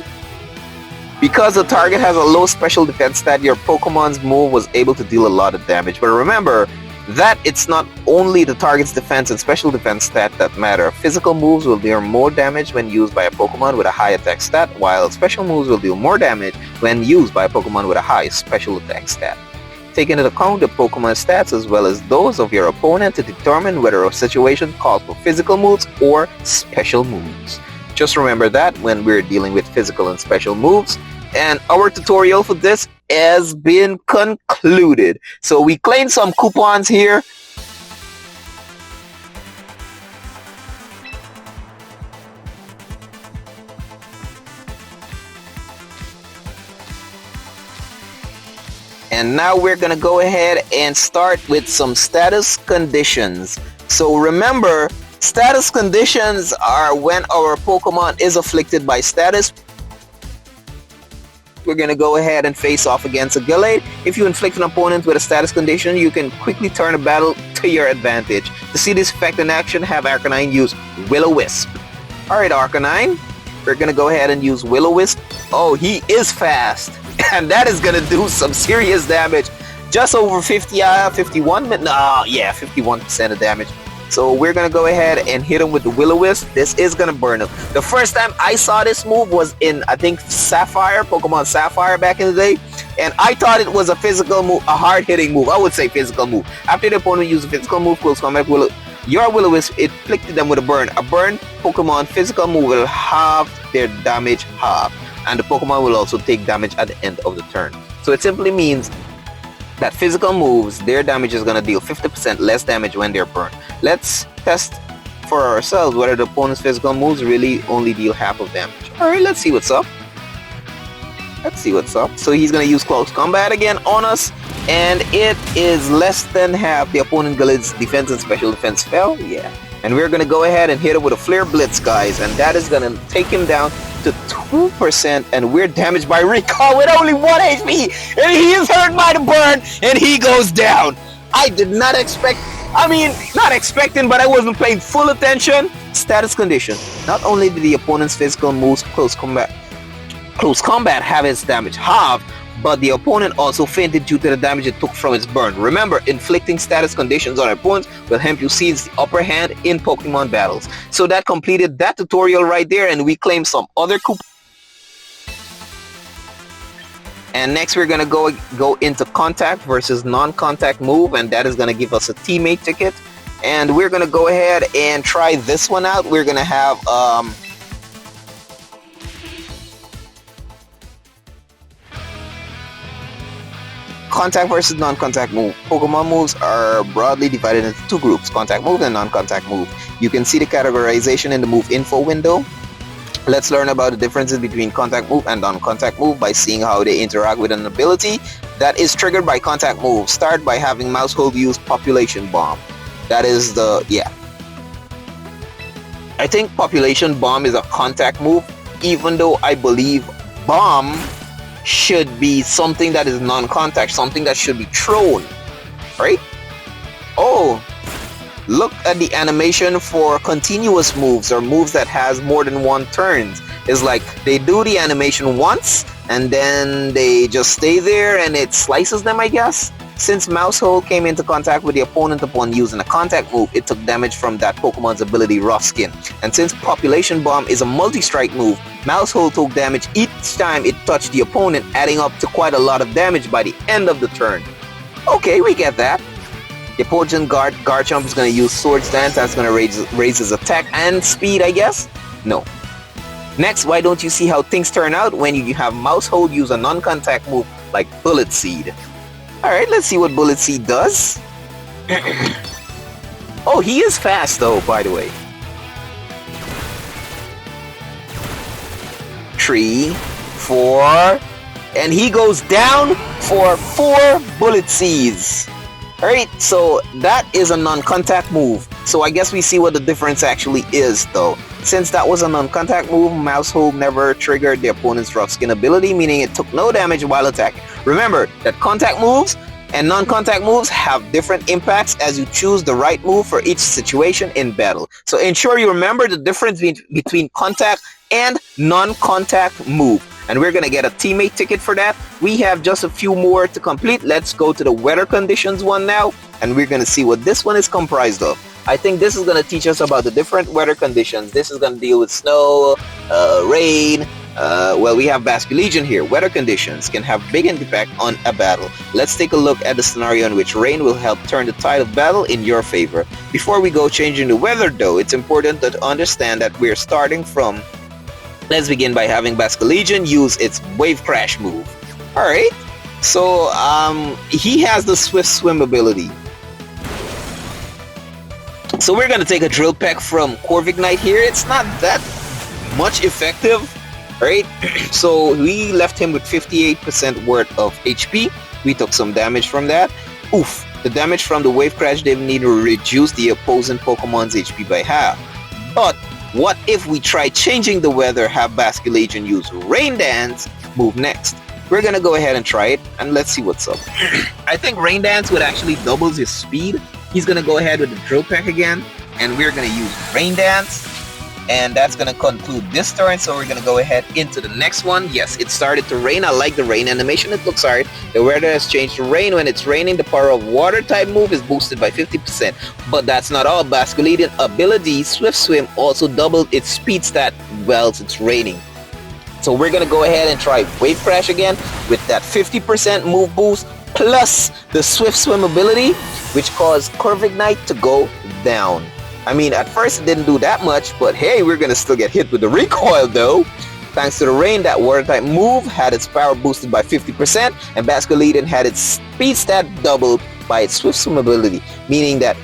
Speaker 1: Because the target has a low special defense stat, your Pokemon's move was able to deal a lot of damage. But remember that it's not only the target's defense and special defense stat that matter. Physical moves will deal more damage when used by a Pokemon with a high attack stat, while special moves will deal more damage when used by a Pokemon with a high special attack stat. Take into account the Pokemon stats as well as those of your opponent to determine whether a situation calls for physical moves or special moves. Just remember that when we're dealing with physical and special moves. And our tutorial for this has been concluded. So we claimed some coupons here. And now we're gonna go ahead and start with some status conditions. So remember, status conditions are when our Pokemon is afflicted by status. We're going to go ahead and face off against a Gallade. If you inflict an opponent with a status condition, you can quickly turn a battle to your advantage. To see this effect in action, have Arcanine use Will-O-Wisp. Alright Arcanine, we're going to go ahead and use Will-O-Wisp. Oh, he is fast. And that is going to do some serious damage. Just over 51%. No, yeah, 51% of damage. So we're going to go ahead and hit him with the Will-O-Wisp. This is going to burn him. The first time I saw this move was in, I think, Sapphire, Pokemon Sapphire back in the day. And I thought it was a physical move, a hard-hitting move. I would say physical move. After the opponent used a physical move, close combat, your Will-O-Wisp, it inflicted them with a burn. A burn Pokemon physical move will have their damage half. And the Pokemon will also take damage at the end of the turn. So it simply means that physical moves, their damage is going to deal 50% less damage when they're burned. Let's test for ourselves whether the opponent's physical moves really only deal half of damage. Alright, let's see what's up. So he's going to use Close Combat again on us, and it is less than half. The opponent Gallade's defense and special defense fell. Yeah. And we're going to go ahead and hit him with a Flare Blitz, guys, and that is going to take him down to 2%, and we're damaged by Recall with only 1 HP, and he is hurt by the burn, and he goes down. I did not expect, not expecting, but I wasn't paying full attention. Status condition. Not only did the opponent's physical moves close combat have its damage halved, but the opponent also fainted due to the damage it took from its burn. Remember, inflicting status conditions on opponents will help you seize the upper hand in Pokemon battles. So that completed that tutorial right there, and we claimed some other coupons. And next we're gonna go into contact versus non-contact move, and that is gonna give us a teammate ticket. And we're gonna go ahead and try this one out. We're gonna have contact versus non-contact move. Pokemon moves are broadly divided into 2 groups, contact move and non-contact move. You can see the categorization in the move info window. Let's learn about the differences between contact move and non-contact move by seeing how they interact with an ability that is triggered by contact move. Start by having Mousehold use Population Bomb. That is I think Population Bomb is a contact move, even though I believe Bomb should be something that is non-contact, something that should be thrown, right? Oh, look at the animation for continuous moves or moves that has more than 1 turns. It's like they do the animation once and then they just stay there and it slices them, I guess. Since Mousehold came into contact with the opponent upon using a contact move, it took damage from that Pokemon's ability Rough Skin. And since Population Bomb is a multi-strike move, Mousehold took damage each time it touched the opponent, adding up to quite a lot of damage by the end of the turn. Okay, we get that. The opponent Garchomp is going to use Swords Dance. That's going to raise his attack and speed, I guess? No. Next, why don't you see how things turn out when you have Mousehold use a non-contact move like Bullet Seed? Alright, let's see what Bullet Seed does. Oh, he is fast though, by the way. 3, 4, and he goes down for 4 bullet seeds. Alright, so that is a non-contact move. So I guess we see what the difference actually is though. Since that was a non-contact move, Mouse Hole never triggered the opponent's rough skin ability, meaning it took no damage while attacking. Remember that contact moves and non-contact moves have different impacts as you choose the right move for each situation in battle. So ensure you remember the difference between contact and non-contact move. And we're gonna get a teammate ticket for that. We have just a few more to complete. Let's go to the weather conditions one now, and we're gonna see what this one is comprised of. I think this is gonna teach us about the different weather conditions. This is gonna deal with snow, rain. Well, we have Basculegion here. Weather conditions can have big impact on a battle. Let's take a look at the scenario in which rain will help turn the tide of battle in your favor. Before we go changing the weather though, it's important to understand that we're starting from. Let's begin by having Basculegion use its Wave Crash move. Alright, so he has the Swift Swim ability. So we're going to take a Drill Peck from Corviknight here. It's not that much effective, right? So we left him with 58% worth of HP. We took some damage from that. Oof, the damage from the Wave Crash didn't need to reduce the opposing Pokemon's HP by half. But what if we try changing the weather, have Basculegion use Rain Dance move next? We're gonna go ahead and try it, and let's see what's up. I think Rain Dance would actually double his speed. He's gonna go ahead with the Drill Peck again, and we're gonna use Rain Dance, and that's gonna conclude this turn. So we're gonna go ahead into the next one. Yes, it started to rain. I like the rain animation. It looks alright. The weather has changed to rain. When it's raining, the power of water type move is boosted by 50%. But that's not all. Basculegion ability Swift Swim also doubled its speed stat whilst it's raining. So we're gonna go ahead and try Wave Crash again with that 50% move boost plus the Swift Swim ability, which caused Corviknight to go down. I mean, at first it didn't do that much, but hey, we're gonna still get hit with the recoil though. Thanks to the rain, that water type move had its power boosted by 50%, and Basculegion had its speed stat doubled by its Swift Swim ability, meaning that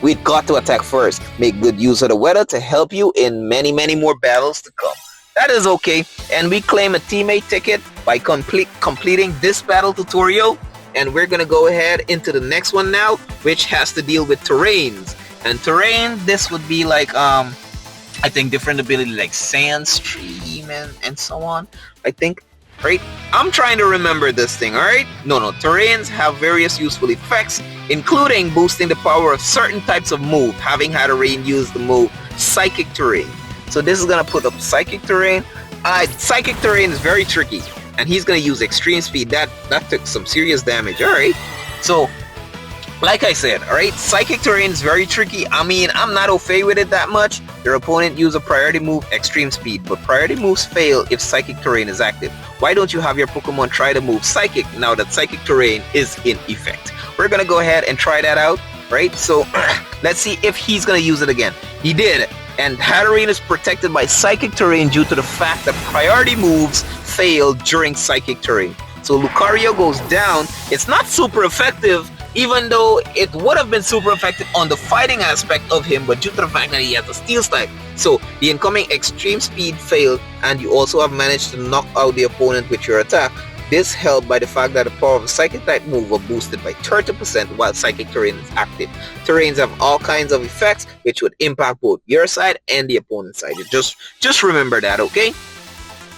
Speaker 1: we've got to attack first. Make good use of the weather to help you in many more battles to come. That is okay, and we claim a teammate ticket by completing this battle tutorial, and we're gonna go ahead into the next one now, which has to deal with terrains. And terrain, this would be like I think different ability like Sand, Stream, and so on. I think, right? I'm trying to remember this thing, alright? No, terrains have various useful effects, including boosting the power of certain types of move, having Hatterene use the move Psychic Terrain. So this is gonna put up Psychic Terrain. Psychic Terrain is very tricky, and he's gonna use Extreme Speed. That took some serious damage, alright? So, like I said, alright, Psychic Terrain is very tricky. I mean, I'm not au fait with it that much. Your opponent use a priority move, Extreme Speed, but priority moves fail if Psychic Terrain is active. Why don't you have your Pokemon try to move Psychic now that Psychic Terrain is in effect? We're gonna go ahead and try that out, right? So, let's see if he's gonna use it again. He did, and Hatterene is protected by Psychic Terrain due to the fact that priority moves fail during Psychic Terrain. So Lucario goes down. It's not super effective, even though it would have been super effective on the fighting aspect of him, but due to the fact that he has a Steel type. So the incoming Extreme Speed failed, and you also have managed to knock out the opponent with your attack. This helped by the fact that the power of a Psychic type move was boosted by 30% while Psychic Terrain is active. Terrains have all kinds of effects which would impact both your side and the opponent's side. Just remember that, okay?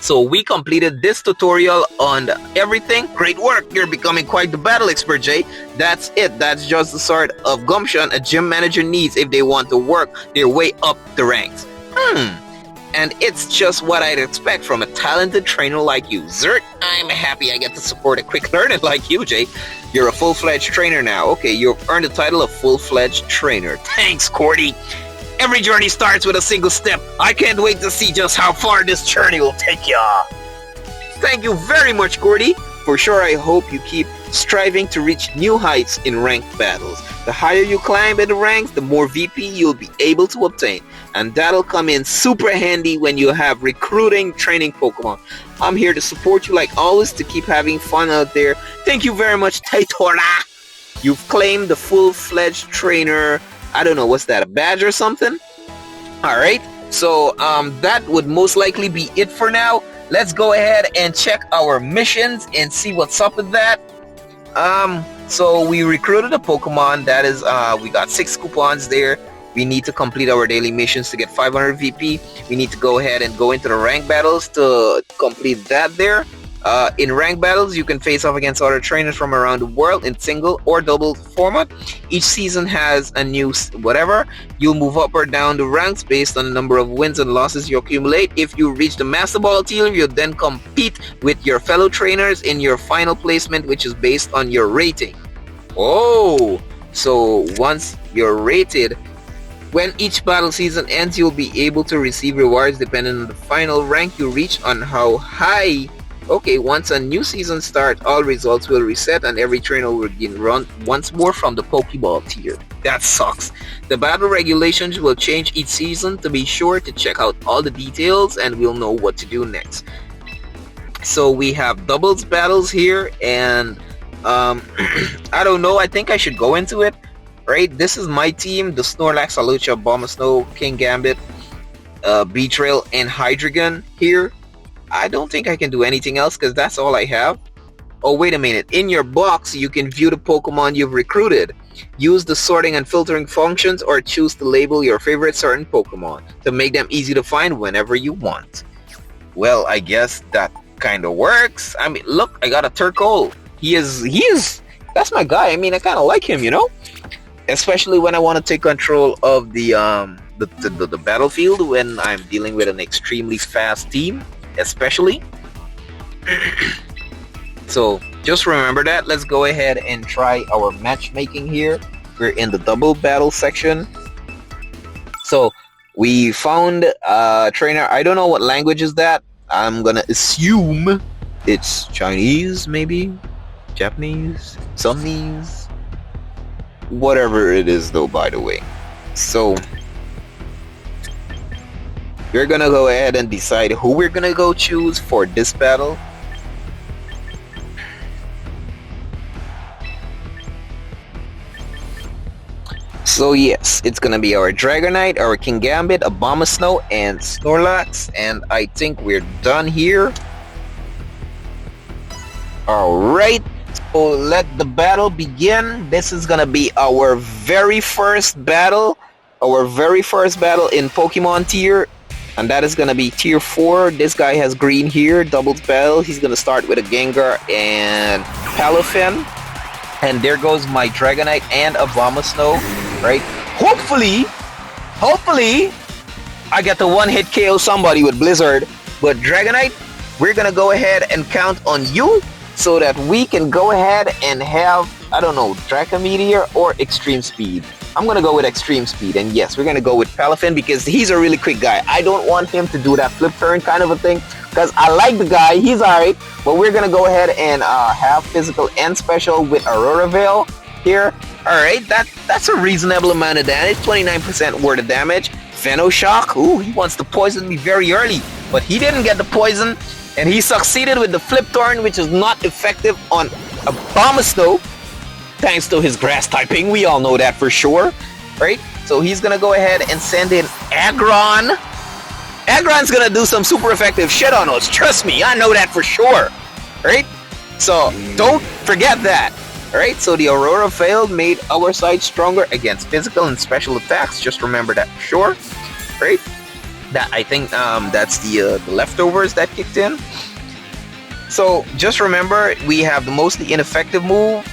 Speaker 1: So we completed this tutorial on everything. Great work! You're becoming quite the battle expert, Jay. That's it. That's just the sort of gumption a gym manager needs if they want to work their way up the ranks. And it's just what I'd expect from a talented trainer like you. Zert, I'm happy I get to support a quick learner like you, Jay. You're a full-fledged trainer now. Okay, you've earned the title of full-fledged trainer. Thanks, Cordy. Every journey starts with a single step. I can't wait to see just how far this journey will take ya. Thank you very much, Cordy. For sure, I hope you keep striving to reach new heights in ranked battles. The higher you climb in the ranks, the more VP you'll be able to obtain. And that'll come in super handy when you have recruiting training Pokemon. I'm here to support you like always to keep having fun out there. Thank you very much, Taitora. You've claimed the full-fledged trainer. I don't know, what's that, a badge or something? Alright, So that would most likely be it for now. Let's go ahead and check our missions and see what's up with that. So we recruited a Pokemon. That is, we got 6 coupons there. We need to complete our daily missions to get 500 VP. We need to go ahead and go into the rank battles to complete that there. In rank battles, you can face off against other trainers from around the world in single or double format. Each season has a new whatever. You'll move up or down the ranks based on the number of wins and losses you accumulate. If you reach the Master Ball tier, you'll then compete with your fellow trainers in your final placement, which is based on your rating. Oh, so once you're rated, when each battle season ends, you'll be able to receive rewards depending on the final rank you reach on how high. Okay, once a new season starts, all results will reset and every trainer will begin run once more from the Pokeball tier. That sucks. The battle regulations will change each season, to be sure to check out all the details and we'll know what to do next. So we have doubles battles here, and I don't know, I think I should go into it. Right, this is my team: the Snorlax, Alucha, Bombasnow, King Gambit, Betrayal, and Hydreigon here. I don't think I can do anything else because that's all I have. Oh, wait a minute. In your box, you can view the Pokemon you've recruited. Use the sorting and filtering functions or choose to label your favorite certain Pokemon to make them easy to find whenever you want. Well, I guess that kind of works. I mean, look, I got a Turkle. He is, that's my guy. I mean, I kind of like him, you know? Especially when I want to take control of the battlefield when I'm dealing with an extremely fast team. Especially. So just remember that. Let's go ahead and try our matchmaking here. We're in the double battle section. So we found a trainer. I don't know what language is that. I'm gonna assume it's Chinese, maybe Japanese, Sunnis, whatever it is though, by the way. So we're gonna go ahead and decide who we're gonna go choose for this battle. So yes, it's gonna be our Dragonite, our King Gambit, Abomasnow, and Snorlax, and I think we're done here. Alright, so let the battle begin. This is gonna be our very first battle. Our very first battle in Pokemon tier. And that is going to be tier 4. This guy has green here, doubles battle. He's going to start with a Gengar and Palafin. And there goes my Dragonite and Abomasnow, right? Hopefully, I get the one-hit KO somebody with Blizzard. But Dragonite, we're going to go ahead and count on you so that we can go ahead and have, I don't know, Draco Meteor or Extreme Speed. I'm going to go with Extreme Speed, and yes, we're going to go with Palafin because he's a really quick guy. I don't want him to do that flip turn kind of a thing because I like the guy, he's alright, but we're going to go ahead and have physical and special with Aurora Veil here. Alright, that's a reasonable amount of damage, 29% worth of damage. Venoshock, ooh, he wants to poison me very early, but he didn't get the poison, and he succeeded with the flip turn, which is not effective on Abomasnow. Thanks to his grass typing, we all know that for sure, right? So he's gonna go ahead and send in Aggron. Aggron's gonna do some super effective shit on us, trust me, I know that for sure, right? So don't forget that, right? So the Aurora Veil made our side stronger against physical and special attacks, just remember that for sure, right? That I think that's the leftovers that kicked in. So just remember, we have the mostly ineffective move.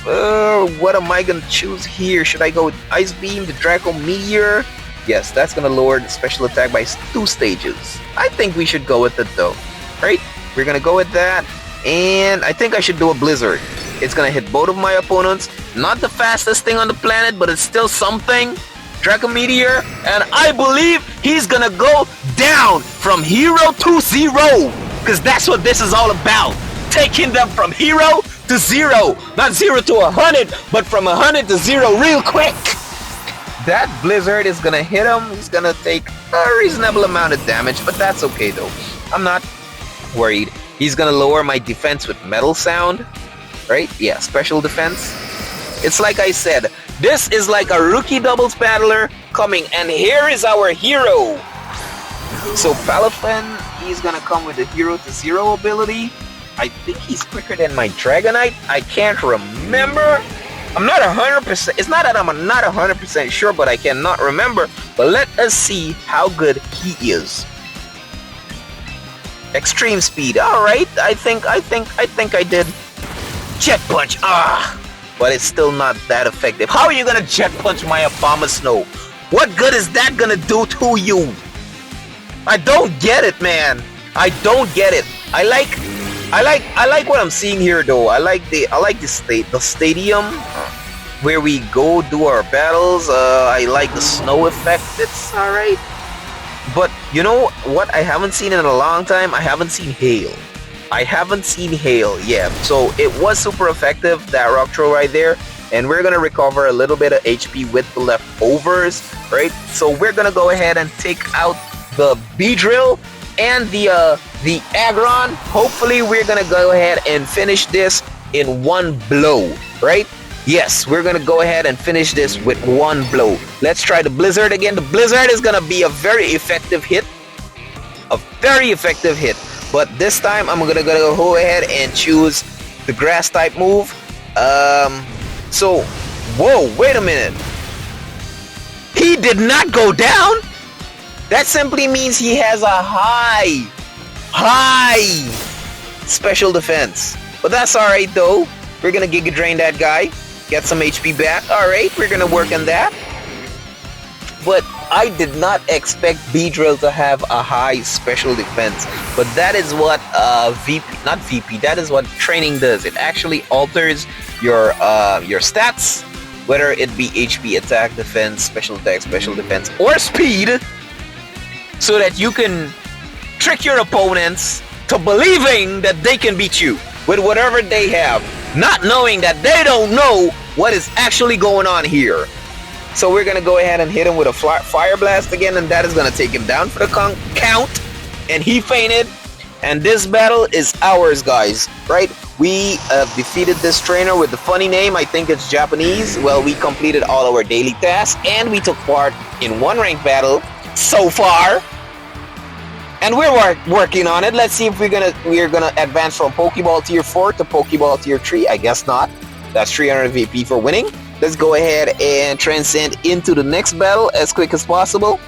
Speaker 1: What am I gonna choose here? Should I go with Ice Beam, the Draco Meteor? Yes, that's gonna lower the special attack by 2 stages. I think we should go with it though. Right? We're gonna go with that. And I think I should do a Blizzard. It's gonna hit both of my opponents. Not the fastest thing on the planet, but it's still something. Draco Meteor, and I believe he's gonna go down from hero to 0. Because that's what this is all about. Taking them from hero to 0. Not 0 to 100, but from 100 to 0 real quick. That Blizzard is gonna hit him. He's gonna take a reasonable amount of damage, but that's okay though. I'm not worried. He's gonna lower my defense with Metal Sound. Right? Yeah, special defense. It's like I said, this is like a rookie doubles battler coming, and here is our hero. So Palafin, he's gonna come with the Hero to Zero ability. I think he's quicker than my Dragonite. I can't remember. I'm not 100%. It's not that I'm not 100% sure, but I cannot remember. But let us see how good he is. Extreme speed. All right. I think I did. Jet punch. But it's still not that effective. How are you gonna jet punch my Abomasnow? What good is that gonna do to you? I don't get it, man. I don't get it. I like what I'm seeing here, though. I like the stadium where we go do our battles. I like the snow effect. It's all right. But you know what? I haven't seen in a long time. I haven't seen hail. Yeah. So it was super effective, that rock throw right there. And we're gonna recover a little bit of HP with the leftovers, right? So we're gonna go ahead and take out the Beedrill and the Aggron. Hopefully we're gonna go ahead and finish this in one blow, right? Yes, we're gonna go ahead and finish this with one blow. Let's try the Blizzard again. The Blizzard is gonna be a very effective hit. But this time I'm gonna go ahead and choose the grass type move. So, whoa, wait a minute. He did not go down? That simply means he has a high special defense. But that's alright though. We're gonna Giga Drain that guy. Get some HP back. Alright, we're gonna work on that. But I did not expect Beedrill to have a high special defense. But that is what that is what training does. It actually alters your stats, whether it be HP, attack, defense, special attack, special defense, or speed, so that you can trick your opponents to believing that they can beat you with whatever they have, not knowing that they don't know what is actually going on here. So we're gonna go ahead and hit him with a Fire Blast again, and that is gonna take him down for the count. And he fainted, and this battle is ours, guys, right? We defeated this trainer with the funny name. I think it's Japanese. Well, we completed all our daily tasks, and we took part in one ranked battle so far. And we're working on it. Let's see if we're gonna advance from Pokeball Tier 4 to Pokeball Tier 3. I guess not. That's 300 VP for winning. Let's go ahead and transcend into the next battle as quick as possible.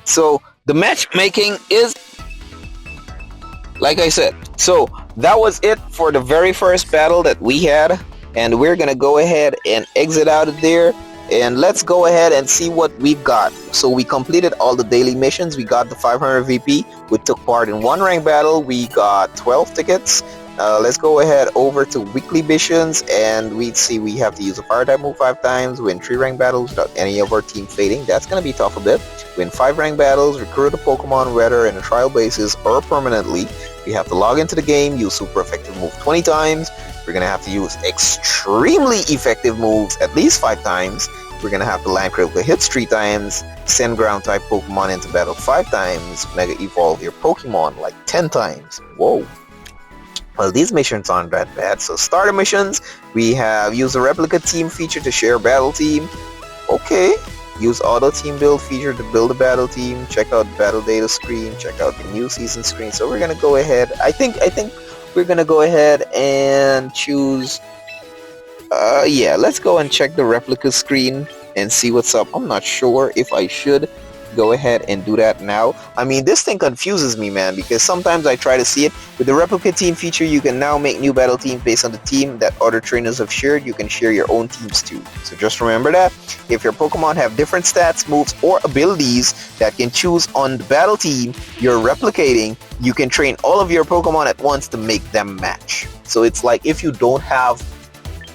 Speaker 1: So the matchmaking is, like I said, so that was it for the very first battle that we had, and we're gonna go ahead and exit out of there, and let's go ahead and see what we've got. So we completed all the daily missions. We got the 500 VP. We took part in one rank battle. We got 12 tickets. Let's go ahead over to weekly missions, and we see we have to use a fire type move 5 times, win 3 rank battles without any of our team fading. That's going to be tough a bit. Win 5 rank battles, recruit a Pokemon whether in a trial basis or permanently. We have to log into the game, use super effective move 20 times. We're going to have to use extremely effective moves at least 5 times. We're going to have to land critical hits 3 times, send ground type Pokemon into battle 5 times, Mega Evolve your Pokemon like 10 times. Whoa. Well, these missions aren't that bad. So starter missions, we have use a replica team feature to share battle team. Okay. Use auto team build feature to build a battle team. Check out battle data screen. Check out the new season screen. So we're gonna go ahead. I think we're gonna go ahead and choose. Yeah, let's go and check the replica screen and see what's up. I'm not sure if I should go ahead and do that now. I mean, this thing confuses me, man, because sometimes I try to see it. With the replica team feature, you can now make new battle teams based on the team that other trainers have shared. You can share your own teams too. So just remember that. If your Pokemon have different stats, moves, or abilities that can choose on the battle team you're replicating, you can train all of your Pokemon at once to make them match. So it's like if you don't have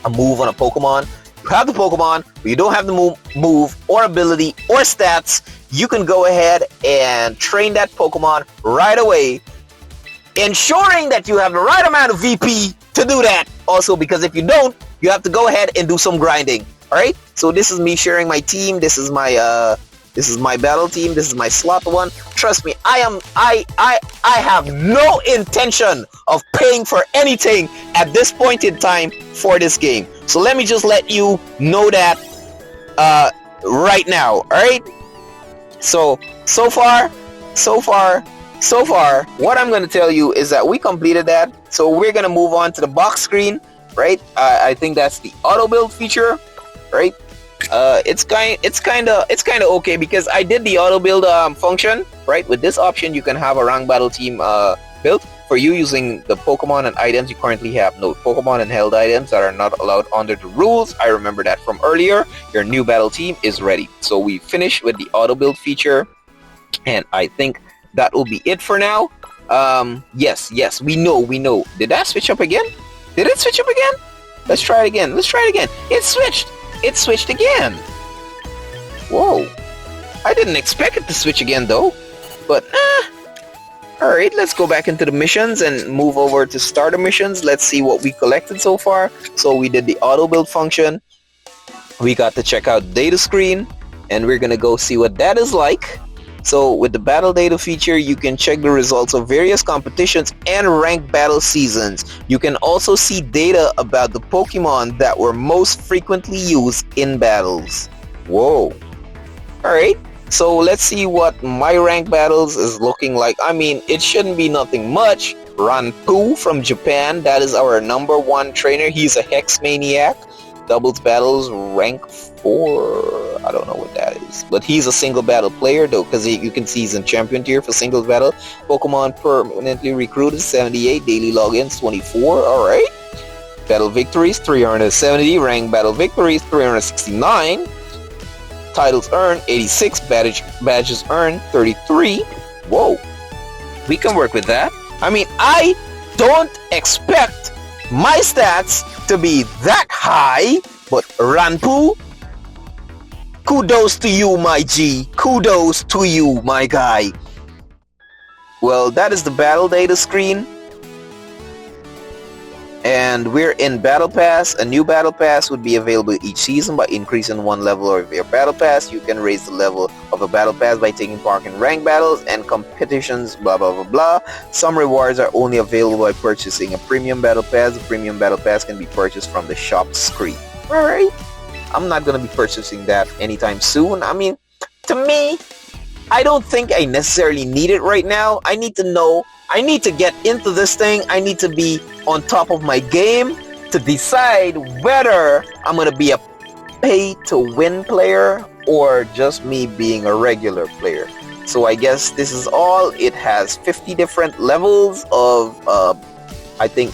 Speaker 1: a move on a Pokemon, you have the Pokemon, but you don't have the move or ability or stats, you can go ahead and train that Pokemon right away, ensuring that you have the right amount of VP to do that. Also, because if you don't, you have to go ahead and do some grinding. All right. So this is me sharing my team. This is my battle team. This is my slot one. Trust me, I have no intention of paying for anything at this point in time for this game. So let me just let you know that right now. All right. So far, what I'm going to tell you is that we completed that. So we're going to move on to the box screen, right? I think that's the auto build feature, right? It's kind of okay because I did the auto build function, right? With this option, you can have a rank battle team built for you using the Pokemon and items you currently have. Note, Pokemon and held items that are not allowed under the rules. I remember that from earlier. Your new battle team is ready. So we finished with the auto build feature, and I think that will be it for now. Yes, we know. Did that switch up again? Did it switch up again? Let's try it again. It switched again. Whoa. I didn't expect it to switch again though. But alright, let's go back into the missions and move over to starter missions. Let's see what we collected so far. So we did the auto build function. We got to check out data screen, and we're gonna go see what that is like. So with the battle data feature, you can check the results of various competitions and ranked battle seasons. You can also see data about the Pokemon that were most frequently used in battles. Whoa. Alright, so let's see what my ranked battles is looking like. I mean, it shouldn't be nothing much. Ranpu from Japan, that is our #1 trainer. He's a Hex Maniac. Doubles battles rank 4. I don't know what that is, but he's a single battle player though, because you can see he's in champion tier for single battle. Pokemon permanently recruited 78, daily logins 24. All right, battle victories 370, ranked battle victories 369, titles earned 86, badges earned 33. Whoa, we can work with that. I mean, I don't expect my stats to be that high, but Ranpu, kudos to you, my G. Kudos to you, my guy. Well, that is the battle data screen. And we're in Battle Pass. A new Battle Pass would be available each season. By increasing one level of your Battle Pass, you can raise the level of a Battle Pass by taking part in ranked battles and competitions, blah blah blah blah. Some rewards are only available by purchasing a Premium Battle Pass. The Premium Battle Pass can be purchased from the shop screen. Alright, I'm not going to be purchasing that anytime soon. I mean, to me, I don't think I necessarily need it right now. I need to know, I need to get into this thing. I need to be on top of my game to decide whether I'm going to be a pay-to-win player or just me being a regular player. So I guess this is all. It has 50 different levels of, I think,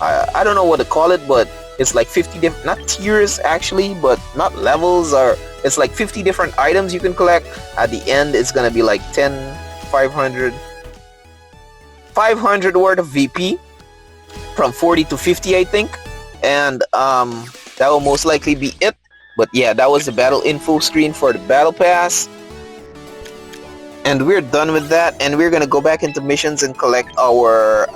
Speaker 1: I don't know what to call it, but it's like 50 different, not tiers actually, but not levels, or it's like 50 different items you can collect. At the end, it's going to be like 500 worth of VP. From 40 to 50, I think, and that will most likely be it. But yeah, that was the battle info screen for the battle pass, and we're done with that. And we're gonna go back into missions and collect our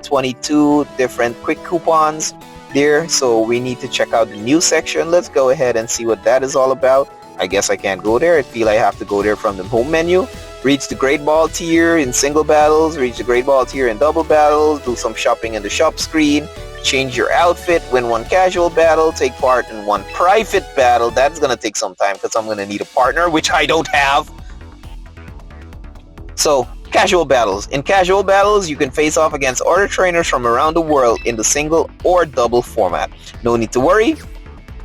Speaker 1: 22 different quick coupons there. So we need to check out the new section. Let's go ahead and see what that is all about. I guess I can't go there. I feel I have to go there from the home menu. Reach the Great Ball tier in single battles, reach the Great Ball tier in double battles, do some shopping in the shop screen, change your outfit, win one casual battle, take part in one private battle. That's going to take some time because I'm going to need a partner, which I don't have. So, casual battles. In casual battles, you can face off against other trainers from around the world in the single or double format. No need to worry.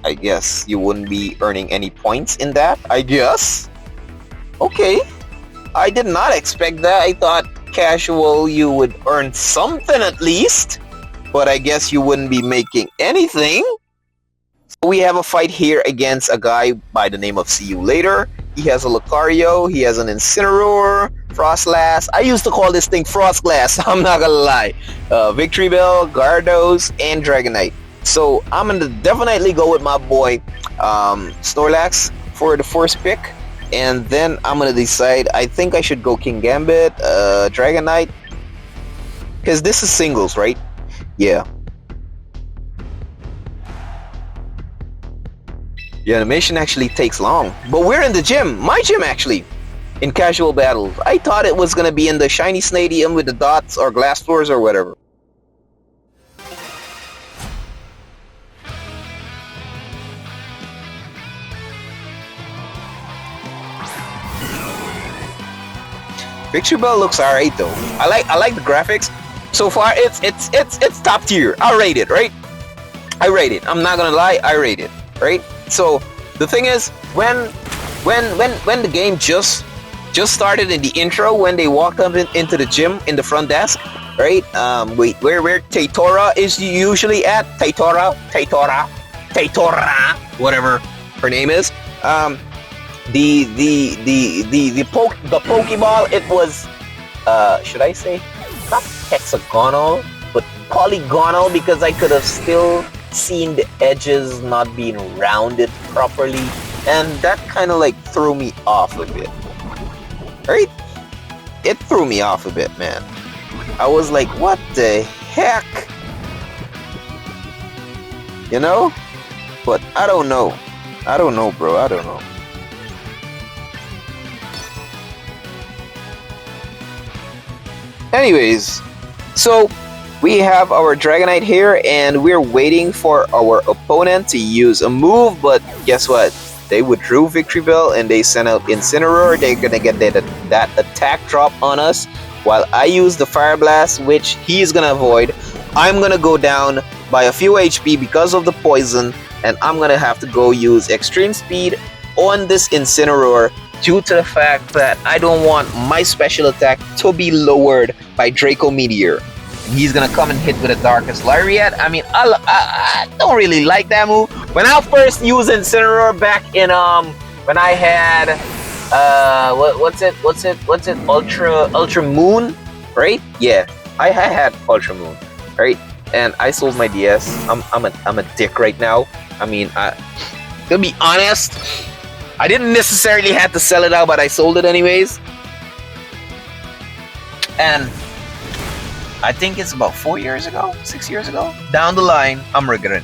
Speaker 1: I guess you wouldn't be earning any points in that, I guess. Okay. I did not expect that. I thought casual you would earn something at least, but I guess you wouldn't be making anything. So we have a fight here against a guy by the name of See You Later. He has a Lucario, he has an Incineroar, Frostlass. I used to call this thing Frostglass, I'm not gonna lie. Victory Bell, Gyarados, and Dragonite. So I'm gonna definitely go with my boy Snorlax for the first pick. And then I'm gonna decide. I think I should go King Gambit, Dragonite, because this is singles, right? Yeah. The animation actually takes long, but we're in the gym. My gym actually, in casual battles. I thought it was gonna be in the shiny Snadium with the dots or glass floors or whatever. Victory Bell looks alright though. I like the graphics. So far, it's top tier. I rate it, right? I rate it. I'm not gonna lie, I rate it, right? So the thing is, when the game just started in the intro, when they walked up into the gym in the front desk, right? Wait, where Taytora is usually at? Taytora, whatever her name is. The Pokeball, it was should I say not hexagonal but polygonal, because I could have still seen the edges not being rounded properly, and that kind of like threw me off a bit, right? It threw me off a bit, man. I was like, what the heck, you know? But I don't know, bro. I don't know. Anyways, so we have our Dragonite here, and we're waiting for our opponent to use a move, but guess what? They withdrew Victory Bell and they sent out Incineroar. They're gonna get that attack drop on us, while I use the Fire Blast, which he's gonna avoid. I'm gonna go down by a few HP because of the poison, and I'm gonna have to go use Extreme Speed on this Incineroar, due to the fact that I don't want my special attack to be lowered by Draco Meteor. He's gonna come and hit with a Darkest Lariat. I mean, I don't really like that move. When I first used Incineroar back in when I had what's it Ultra Moon, right? Yeah, I had Ultra Moon, right? And I sold my DS. I'm a dick right now. I mean, to be honest, I didn't necessarily have to sell it out, but I sold it anyways. And I think it's about 4 years ago, 6 years ago. Down the line, I'm regretting.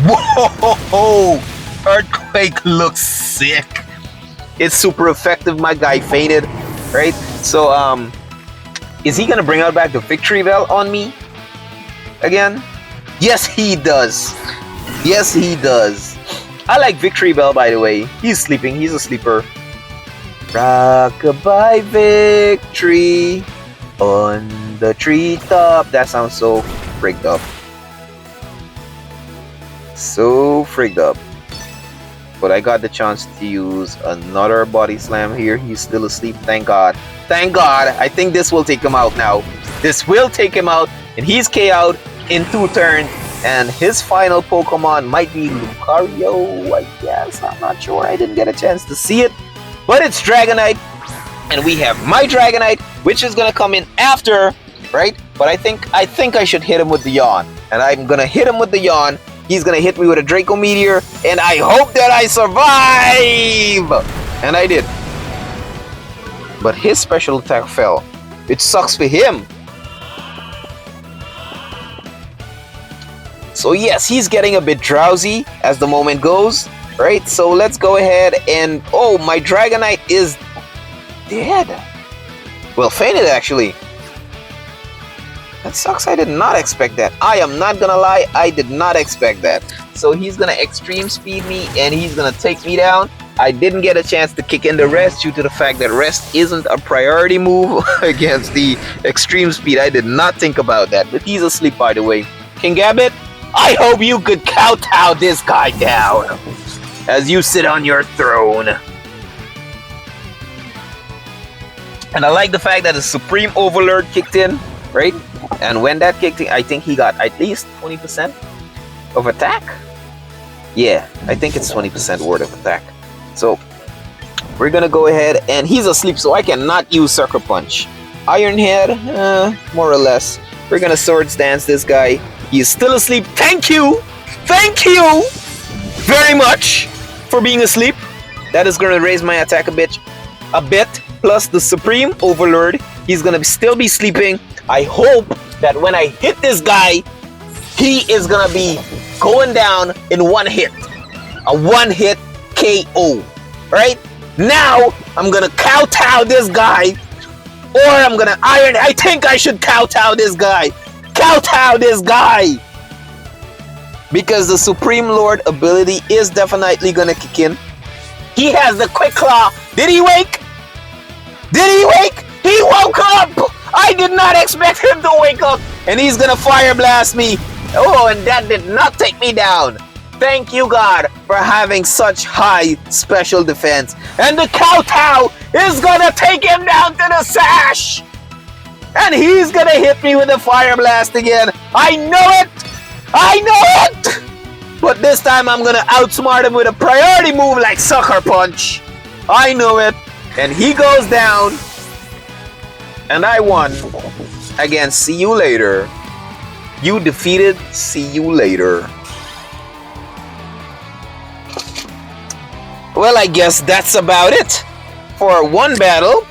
Speaker 1: Whoa! Earthquake looks sick. It's super effective. My guy fainted, right? So, is he gonna bring out back the Victory Bell on me again? Yes, he does. Yes, he does. I like Victory Bell, by the way. He's sleeping. He's a sleeper. Rockabye Victory on the treetop. That sounds so frigged up. So frigged up. But I got the chance to use another body slam here. He's still asleep. Thank God. Thank God. I think this will take him out now. This will take him out. And he's KO'd in 2 turns. And his final Pokemon might be Lucario, I guess. I'm not sure. I didn't get a chance to see it. But it's Dragonite. And we have my Dragonite, which is going to come in after, right? But I think I should hit him with the Yawn. And I'm going to hit him with the Yawn. He's going to hit me with a Draco Meteor. And I hope that I survive! And I did. But his special attack fell. It sucks for him. So yes, he's getting a bit drowsy as the moment goes, right? So let's go ahead and... Oh, my Dragonite is dead. Well, fainted actually. That sucks. I did not expect that. I am not gonna lie, I did not expect that. So he's gonna Extreme Speed me and he's gonna take me down. I didn't get a chance to kick in the rest due to the fact that rest isn't a priority move against the Extreme Speed. I did not think about that, but he's asleep, by the way. King Gambit, I hope you could kowtow this guy down as you sit on your throne. And I like the fact that the Supreme Overlord kicked in, right? And when that kicked in, I think he got at least 20% of attack. Yeah, I think it's 20% worth of attack. So we're gonna go ahead, and he's asleep, so I cannot use Sucker Punch. Iron Head, more or less. We're gonna Swords Dance this guy. He's still asleep. Thank you very much for being asleep. That is gonna raise my attack a bit. Plus the Supreme Overlord, he's gonna still be sleeping. I hope that when I hit this guy, he is gonna be going down in one hit. A one-hit KO. Right? Now, I'm gonna kowtow this guy. Or I'm gonna Iron... I think I should kowtow this guy. Kowtow this guy. Because the Supreme Lord ability is definitely gonna kick in. He has the Quick Claw. Did he wake? Did he wake? He woke up! I did not expect him to wake up! And he's gonna fire blast me! Oh, and that did not take me down! Thank you, God, for having such high special defense. And the Kowtow is gonna take him down to the sash! And he's gonna hit me with a fire blast again! I know it! I know it! But this time I'm gonna outsmart him with a priority move like Sucker Punch! I know it! And he goes down. And I won against See You Later. You defeated See You Later. Well, I guess that's about it for one battle.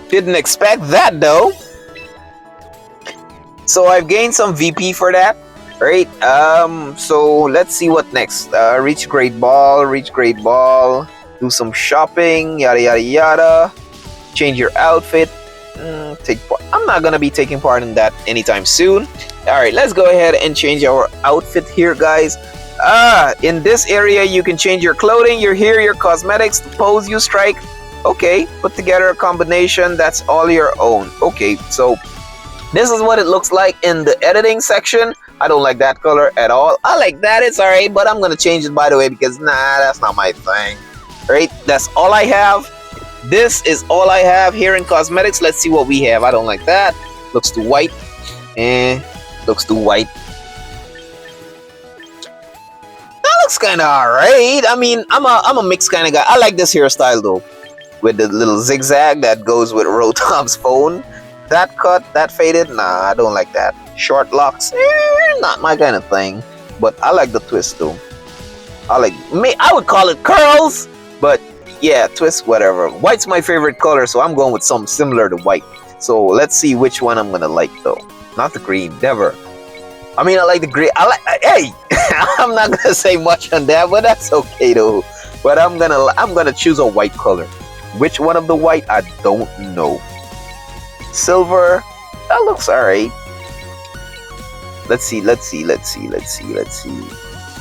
Speaker 1: Didn't expect that though. So I've gained some VP for that, right? So let's see what next. Reach Great Ball, do some shopping, yada yada yada. Change your outfit. I'm not gonna be taking part in that anytime soon. All right, let's go ahead and change our outfit here, guys. In this area, you can change your clothing, your hair, your cosmetics, the pose you strike. Okay, put together a combination that's all your own. Okay, so this is what it looks like in the editing section. I don't like that color at all. I like that, it's alright, but I'm gonna change it by the way because nah, that's not my thing. Right, that's all I have. This is all I have here in cosmetics. Let's see what we have. I don't like that. Looks too white. Looks too white. That looks kind of alright. I mean, I'm a mixed kind of guy. I like this hairstyle though, with the little zigzag that goes with Rotom's phone. That cut, that faded, nah, I don't like that. Short locks, not my kind of thing. But I like the twist though. I would call it curls, but yeah, twist, whatever. White's my favorite color, so I'm going with something similar to white. So let's see which one I'm gonna like though. Not the green, never. I mean, I like the green. Hey, I'm not gonna say much on that, but that's okay though. But I'm gonna choose a white color. Which one of the white? I don't know. Silver, that looks alright. Let's see.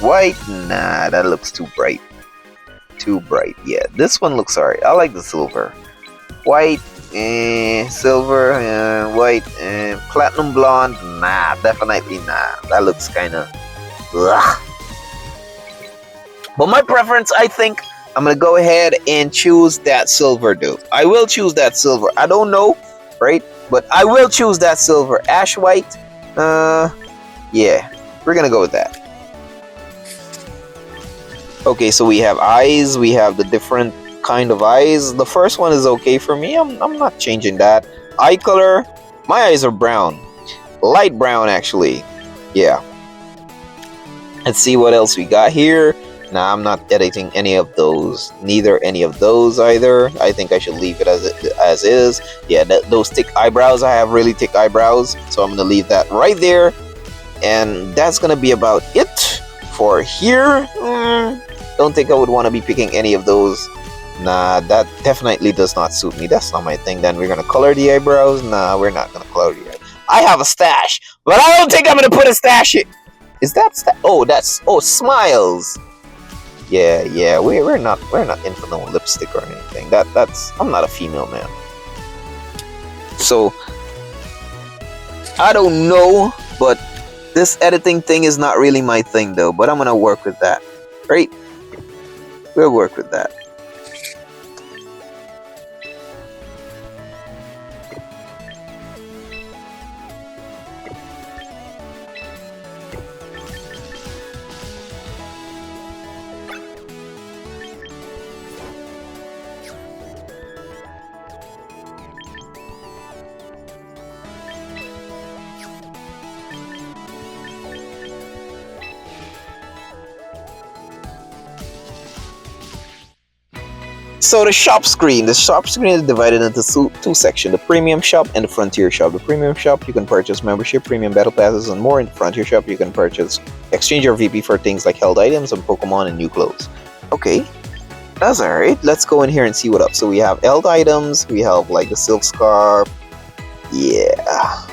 Speaker 1: White, nah, that looks too bright. Yeah, this one looks alright. I like the silver. White, silver, white, platinum blonde, nah, definitely nah. That looks kinda ugh. But my preference, I think I'm gonna go ahead and choose that silver dude. I will choose that silver. I don't know, right? But I will choose that silver. Ash white, yeah, we're gonna go with that. Okay, so we have eyes. We have the different kind of eyes. The first one is okay for me. I'm not changing that. Eye color, my eyes are brown. Light brown, actually. Yeah. Let's see what else we got here. Nah, I'm not editing any of those. Neither any of those either. I think I should leave it as is. Yeah, those thick eyebrows, I have really thick eyebrows. So I'm going to leave that right there. And that's going to be about it for here. Don't think I would want to be picking any of those. Nah, that definitely does not suit me. That's not my thing. Then we're going to color the eyebrows. Nah, we're not going to color the eyebrows. I have a stash, but I don't think I'm going to put a stash in. Is that smiles. Yeah, we're not in for no lipstick or anything. That's I'm not a female man. So I don't know, but this editing thing is not really my thing though, but I'm gonna work with that. Right? We'll work with that. So the shop screen is divided into two sections, the premium shop and the frontier shop. The premium shop, you can purchase membership, premium battle passes, and more. In the frontier shop, you can exchange your VP for things like held items and Pokemon and new clothes. Okay, that's alright. Let's go in here and see what up. So we have held items, we have like the silk scarf. Yeah.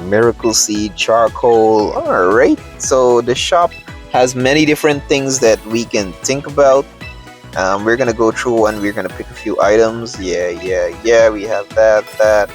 Speaker 1: Miracle Seed, Charcoal. Alright, so the shop has many different things that we can think about. We're gonna go through and we're gonna pick a few items. Yeah, we have that.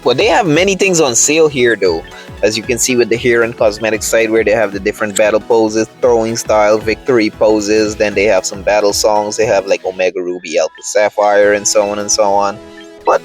Speaker 1: Well, they have many things on sale here though. As you can see with the hair and cosmetic side where they have the different battle poses, throwing style, victory poses, then they have some battle songs, they have like Omega Ruby, Alpha Sapphire, and so on and so on. But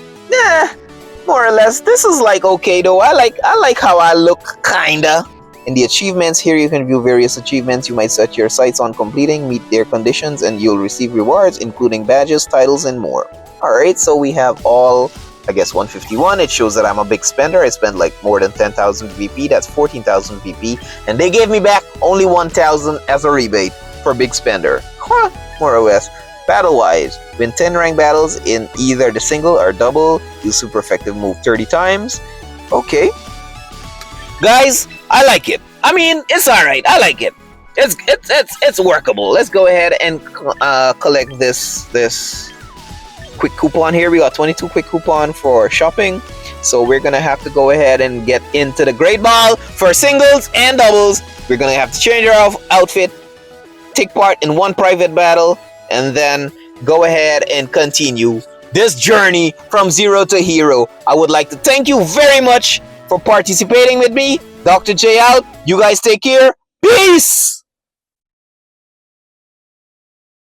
Speaker 1: more or less, this is like okay though. I like how I look kinda. In the achievements here you can view various achievements you might set your sights on completing, meet their conditions, and you'll receive rewards including badges, titles, and more. Alright, so we have all, I guess 151. It shows that I'm a big spender. I spend like more than 10,000 VP. That's 14,000 VP. And they gave me back only 1,000 as a rebate for big spender. Huh, more or less. Battle-wise, win 10 rank battles in either the single or double. Use super effective move 30 times. Okay. Guys, I like it. I mean, it's alright. I like it. It's workable. Let's go ahead and collect this quick coupon here. We got 22 quick coupon for shopping, so we're gonna have to go ahead and get into the Great Ball for singles and doubles. We're gonna have to change our outfit, take part in one private battle, and then go ahead and continue this journey from zero to hero. I would like to thank you very much for participating with me. Dr. J out. You guys take care. Peace.